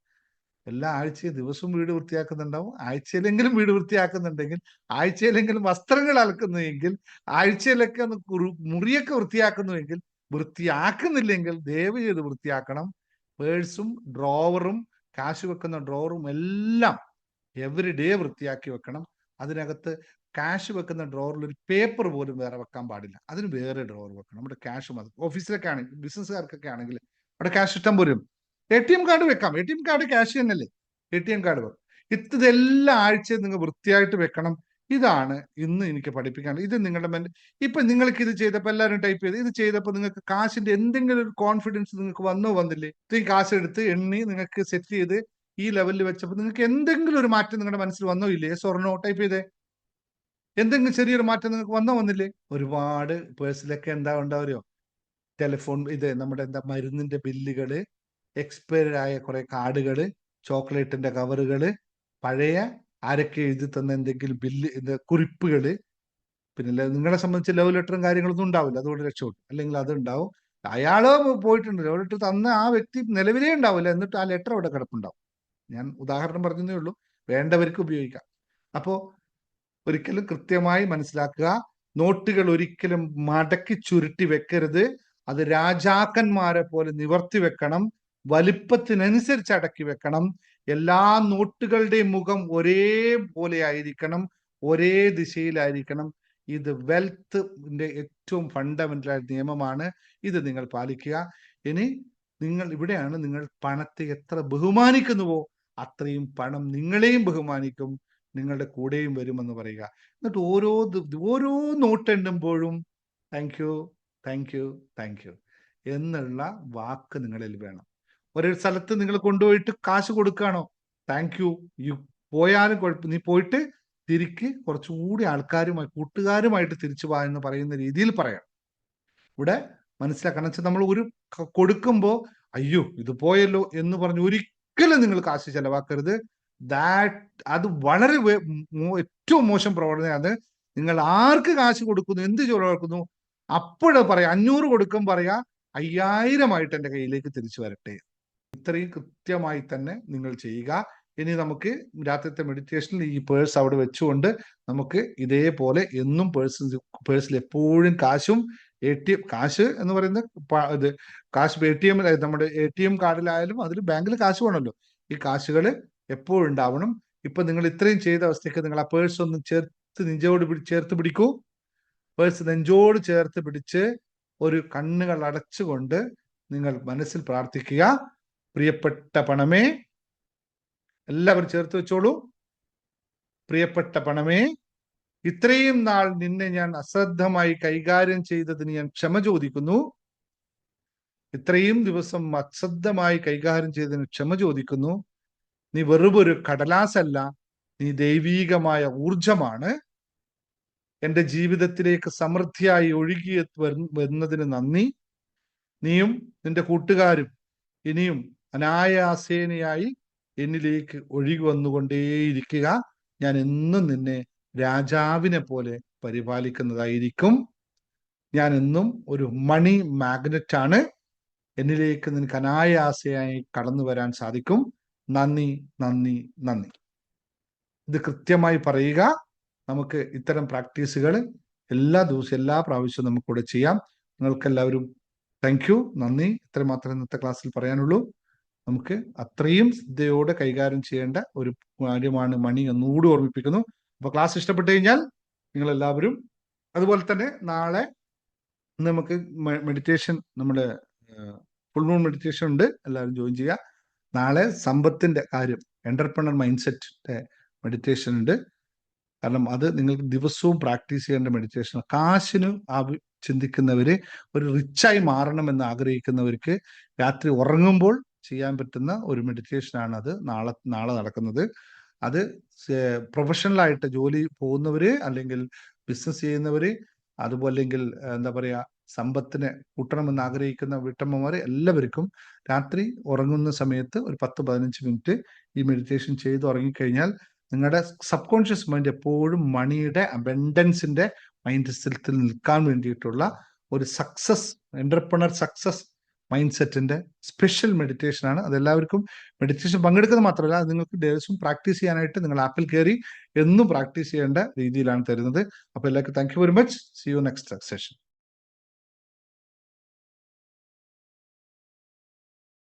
എല്ലാ ആഴ്ചയും ദിവസവും വീട് വൃത്തിയാക്കുന്നുണ്ടാവും. ആഴ്ചയിലെങ്കിലും വീട് വൃത്തിയാക്കുന്നുണ്ടെങ്കിൽ, ആഴ്ചയിലെങ്കിലും വസ്ത്രങ്ങൾ അലക്കുന്നുവെങ്കിൽ, ആഴ്ചയിലൊക്കെ ഒന്ന് മുറിയൊക്കെ വൃത്തിയാക്കുന്നുവെങ്കിൽ, വൃത്തിയാക്കുന്നില്ലെങ്കിൽ ദയവ് ചെയ്ത് വൃത്തിയാക്കണം. പേഴ്സും ഡ്രോവറും കാശ് വെക്കുന്ന ഡ്രോവറും എല്ലാം എവറി ഡേ വൃത്തിയാക്കി വെക്കണം. അതിനകത്ത് ക്യാഷ് വെക്കുന്ന ഡ്രോവറിൽ ഒരു പേപ്പർ പോലും വേറെ വെക്കാൻ പാടില്ല. അതിന് വേറെ ഡ്രോവർ വെക്കണം. നമ്മുടെ ക്യാഷ് മതി. ഓഫീസിലൊക്കെ ആണെങ്കിൽ, ബിസിനസ്സുകാർക്കൊക്കെ ആണെങ്കിൽ അവിടെ ക്യാഷ് ഇഷ്ടം പോലും. ATM കാർഡ് വെക്കാം. ATM കാർഡ് ക്യാഷ് തന്നെയല്ലേ? ATM കാർഡ് വെക്കാം. ഇതെല്ലാ ആഴ്ചയും നിങ്ങൾ വൃത്തിയായിട്ട് വെക്കണം. ഇതാണ് ഇന്ന് എനിക്ക് പഠിപ്പിക്കാൻ. ഇത് നിങ്ങളുടെ ഇപ്പൊ നിങ്ങൾക്ക് ഇത് ചെയ്തപ്പോൾ എല്ലാവരും ടൈപ്പ് ചെയ്ത് ഇത് ചെയ്തപ്പോൾ നിങ്ങൾക്ക് കാശിന്റെ എന്തെങ്കിലും ഒരു കോൺഫിഡൻസ് നിങ്ങൾക്ക് വന്നില്ലേ? ഇത്രയും കാശ് എടുത്ത് എണ്ണി നിങ്ങൾക്ക് സെറ്റ് ചെയ്ത് ഈ ലെവലിൽ വെച്ചപ്പോൾ നിങ്ങൾക്ക് എന്തെങ്കിലും ഒരു മാറ്റം നിങ്ങളുടെ മനസ്സിൽ വന്നോ ഇല്ലേ? സ്വർണ്ണോ ടൈപ്പ് ചെയ്തേ, എന്തെങ്കിലും ചെറിയൊരു മാറ്റം നിങ്ങൾക്ക് വന്നില്ലേ? ഒരുപാട് പേഴ്സിലൊക്കെ എന്താ ഉണ്ടാവുമോ? ടെലിഫോൺ, ഇത് നമ്മുടെ മരുന്നിന്റെ ബില്ലുകള്, എക്സ്പയർഡ് ആയ കുറെ കാർഡുകള്, ചോക്ലേറ്റിന്റെ കവറുകള്, പഴയ ആരൊക്കെ എഴുതി തന്ന എന്തെങ്കിലും ബില്ല്, കുറിപ്പുകള്. പിന്നെ നിങ്ങളെ സംബന്ധിച്ച് ലവ് ലെറ്ററും കാര്യങ്ങളൊന്നും ഉണ്ടാവില്ല, അതുകൊണ്ട് രക്ഷപ്പെട്ടു. അല്ലെങ്കിൽ അതുണ്ടാവും. അയാള് പോയിട്ടുണ്ട്, ലവ് ലെറ്റർ തന്ന ആ വ്യക്തി നിലവിലേ ഉണ്ടാവില്ല, എന്നിട്ട് ആ ലെറ്റർ അവിടെ കിടപ്പുണ്ടാവും. ഞാൻ ഉദാഹരണം പറഞ്ഞതേ ഉള്ളൂ, വേണ്ടവർക്ക് ഉപയോഗിക്കാം. അപ്പോ ഒരിക്കലും കൃത്യമായി മനസ്സിലാക്കുക, നോട്ടുകൾ ഒരിക്കലും മടക്കി ചുരുട്ടി വെക്കരുത്. അത് രാജാക്കന്മാരെ പോലെ നിവർത്തി വെക്കണം, വലിപ്പത്തിനനുസരിച്ച് അടക്കി വെക്കണം. എല്ലാ നോട്ടുകളുടെയും മുഖം ഒരേപോലെ ആയിരിക്കണം, ഒരേ ദിശയിലായിരിക്കണം. ഇത് വെൽത്തിന്റെ ഏറ്റവും ഫണ്ടമെന്റൽ ആയ നിയമമാണ്. ഇത് നിങ്ങൾ പാലിക്കുക. ഇനി ഇവിടെയാണ് നിങ്ങൾ പണത്തെ എത്ര ബഹുമാനിക്കുന്നുവോ അത്രയും പണം നിങ്ങളെയും ബഹുമാനിക്കും, നിങ്ങളുടെ കൂടെയും വരുമെന്ന് പറയുക. എന്നിട്ട് ഓരോ നോട്ട് എണ്ണുമ്പോഴും thank you, thank you, thank you എന്നുള്ള വാക്ക് നിങ്ങളിൽ വേണം. ഒരു സ്ഥലത്ത് നിങ്ങൾ കൊണ്ടുപോയിട്ട് കാശ് കൊടുക്കുകയാണോ, താങ്ക് യു പോയാലും കുഴപ്പം, നീ പോയിട്ട് തിരിക്ക് കുറച്ചുകൂടി ആൾക്കാരുമായി, കൂട്ടുകാരുമായിട്ട് തിരിച്ചു പോകാൻ എന്ന് പറയുന്ന രീതിയിൽ പറയാം. ഇവിടെ മനസ്സിലാക്കണം. വെച്ചാൽ നമ്മൾ ഒരു കൊടുക്കുമ്പോൾ അയ്യോ ഇത് പോയല്ലോ എന്ന് പറഞ്ഞ് ഒരിക്കലും നിങ്ങൾ കാശ് ചെലവാക്കരുത്. അത് വളരെ ഏറ്റവും മോശം പ്രവണതയാണ്. നിങ്ങൾ ആർക്ക് കാശ് കൊടുക്കുന്നു, എന്ത് ചെലവാക്കുന്നു, അപ്പോഴേ പറയാ 500 കൊടുക്കും, പറയാ 5000 എന്റെ കയ്യിലേക്ക് തിരിച്ചു വരട്ടെ. ഇത്രയും കൃത്യമായി തന്നെ നിങ്ങൾ ചെയ്യുക. ഇനി നമുക്ക് രാത്രിത്തെ മെഡിറ്റേഷനിൽ ഈ പേഴ്സ് അവിടെ വെച്ചുകൊണ്ട് നമുക്ക് ഇതേപോലെ എന്നും പേഴ്സിൽ എപ്പോഴും കാശും കാശ് എന്ന് പറയുന്നത് ഇത് കാശ് ATM നമ്മുടെ ATM കാർഡിലായാലും അതിൽ ബാങ്കിൽ കാശ് വേണമല്ലോ. ഈ കാശുകൾ എപ്പോഴും ഉണ്ടാവണം. ഇപ്പൊ നിങ്ങൾ ഇത്രയും ചെയ്ത അവസ്ഥയ്ക്ക് നിങ്ങൾ ആ പേഴ്സ് ഒന്ന് ചേർത്ത് പിടിക്കൂ. പേഴ്സ് നെഞ്ചോട് ചേർത്ത് പിടിച്ച് ഒരു കണ്ണുകൾ അടച്ചുകൊണ്ട് നിങ്ങൾ മനസ്സിൽ പ്രാർത്ഥിക്കുക. പ്രിയപ്പെട്ട പണമേ, എല്ലാവരും ചേർത്ത് വെച്ചോളൂ. പ്രിയപ്പെട്ട പണമേ, ഇത്രയും നാൾ നിന്നെ ഞാൻ അശ്രദ്ധമായി കൈകാര്യം ചെയ്തതിന് ഞാൻ ക്ഷമ ചോദിക്കുന്നു. ഇത്രയും ദിവസം അശ്രദ്ധമായി കൈകാര്യം ചെയ്തതിന് ക്ഷമ ചോദിക്കുന്നു. നീ വെറുമൊരു കടലാസല്ല, നീ ദൈവീകമായ ഊർജമാണ്. എൻ്റെ ജീവിതത്തിലേക്ക് സമൃദ്ധിയായി ഒഴുകി വരുന്നതിന് നന്ദി. നീയും നിന്റെ കൂട്ടുകാരും ഇനിയും അനായാസേനയായി എന്നിലേക്ക് ഒഴുകി വന്നുകൊണ്ടേയിരിക്കുക. ഞാൻ എന്നും നിന്നെ രാജാവിനെ പോലെ പരിപാലിക്കുന്നതായിരിക്കും. ഞാൻ എന്നും ഒരു മണി മാഗ്നറ്റ് ആണ്. എന്നിലേക്ക് നിനക്ക് അനായാസയായി കടന്നു വരാൻ സാധിക്കും. നന്ദി, നന്ദി, നന്ദി. ഇത് കൃത്യമായി പറയുക. നമുക്ക് ഇത്തരം പ്രാക്ടീസുകൾ എല്ലാ ദിവസവും എല്ലാ പ്രാവശ്യവും നമുക്കിവിടെ ചെയ്യാം. നിങ്ങൾക്കെല്ലാവരും താങ്ക് യു, നന്ദി. ഇത്ര മാത്രമേ ഇന്നത്തെ ക്ലാസ്സിൽ പറയാനുള്ളൂ. നമുക്ക് അത്രയും ശ്രദ്ധയോടെ കൈകാര്യം ചെയ്യേണ്ട ഒരു കാര്യമാണ് മണി എന്നുകൂടി ഓർമ്മിപ്പിക്കുന്നു. അപ്പൊ ക്ലാസ് ഇഷ്ടപ്പെട്ടു കഴിഞ്ഞാൽ നിങ്ങൾ എല്ലാവരും, അതുപോലെ തന്നെ നാളെ നമുക്ക് മെഡിറ്റേഷൻ, നമ്മുടെ ഫുൾ മൂൺ മെഡിറ്റേഷൻ ഉണ്ട്, എല്ലാവരും ജോയിൻ ചെയ്യുക. നാളെ സമ്പത്തിന്റെ കാര്യം, എന്റർപ്രണർ മൈൻഡ് സെറ്റിന്റെ മെഡിറ്റേഷൻ ഉണ്ട്. കാരണം അത് നിങ്ങൾക്ക് ദിവസവും പ്രാക്ടീസ് ചെയ്യേണ്ട മെഡിറ്റേഷൻ. കാശിന് ചിന്തിക്കുന്നവര്, ഒരു റിച്ചായി മാറണമെന്ന് ആഗ്രഹിക്കുന്നവർക്ക് രാത്രി ഉറങ്ങുമ്പോൾ ചെയ്യാൻ പറ്റുന്ന ഒരു മെഡിറ്റേഷനാണ് അത് നാളെ നടക്കുന്നത്. അത് പ്രൊഫഷണലായിട്ട് ജോലി പോകുന്നവര്, അല്ലെങ്കിൽ ബിസിനസ് ചെയ്യുന്നവര്, അതുപോലെ അല്ലെങ്കിൽ എന്താ പറയാ സമ്പത്തിനെ കൂട്ടണമെന്ന് ആഗ്രഹിക്കുന്ന വീട്ടമ്മമാര് എല്ലാവർക്കും രാത്രി ഉറങ്ങുന്ന സമയത്ത് ഒരു 10-15 മിനിറ്റ് ഈ മെഡിറ്റേഷൻ ചെയ്ത് ഉറങ്ങിക്കഴിഞ്ഞാൽ നിങ്ങളുടെ സബ് കോൺഷ്യസ് മൈൻഡ് എപ്പോഴും മണിയുടെ അബൻഡൻസിന്റെ മൈൻഡ് സെറ്റിൽ നിൽക്കാൻ വേണ്ടിയിട്ടുള്ള ഒരു എന്റർപ്രണർ സക്സസ് മൈൻഡ് സെറ്റിന്റെ സ്പെഷ്യൽ മെഡിറ്റേഷൻ ആണ്. അതെല്ലാവർക്കും മെഡിറ്റേഷൻ പങ്കെടുക്കുന്നത് മാത്രമല്ല, അത് നിങ്ങൾക്ക് ദിവസവും പ്രാക്ടീസ് ചെയ്യാനായിട്ട് നിങ്ങൾ ആപ്പിൽ കയറി എന്നും പ്രാക്ടീസ് ചെയ്യേണ്ട രീതിയിലാണ് തരുന്നത്. അപ്പൊ എല്ലാവർക്കും thank you very much. See you next session.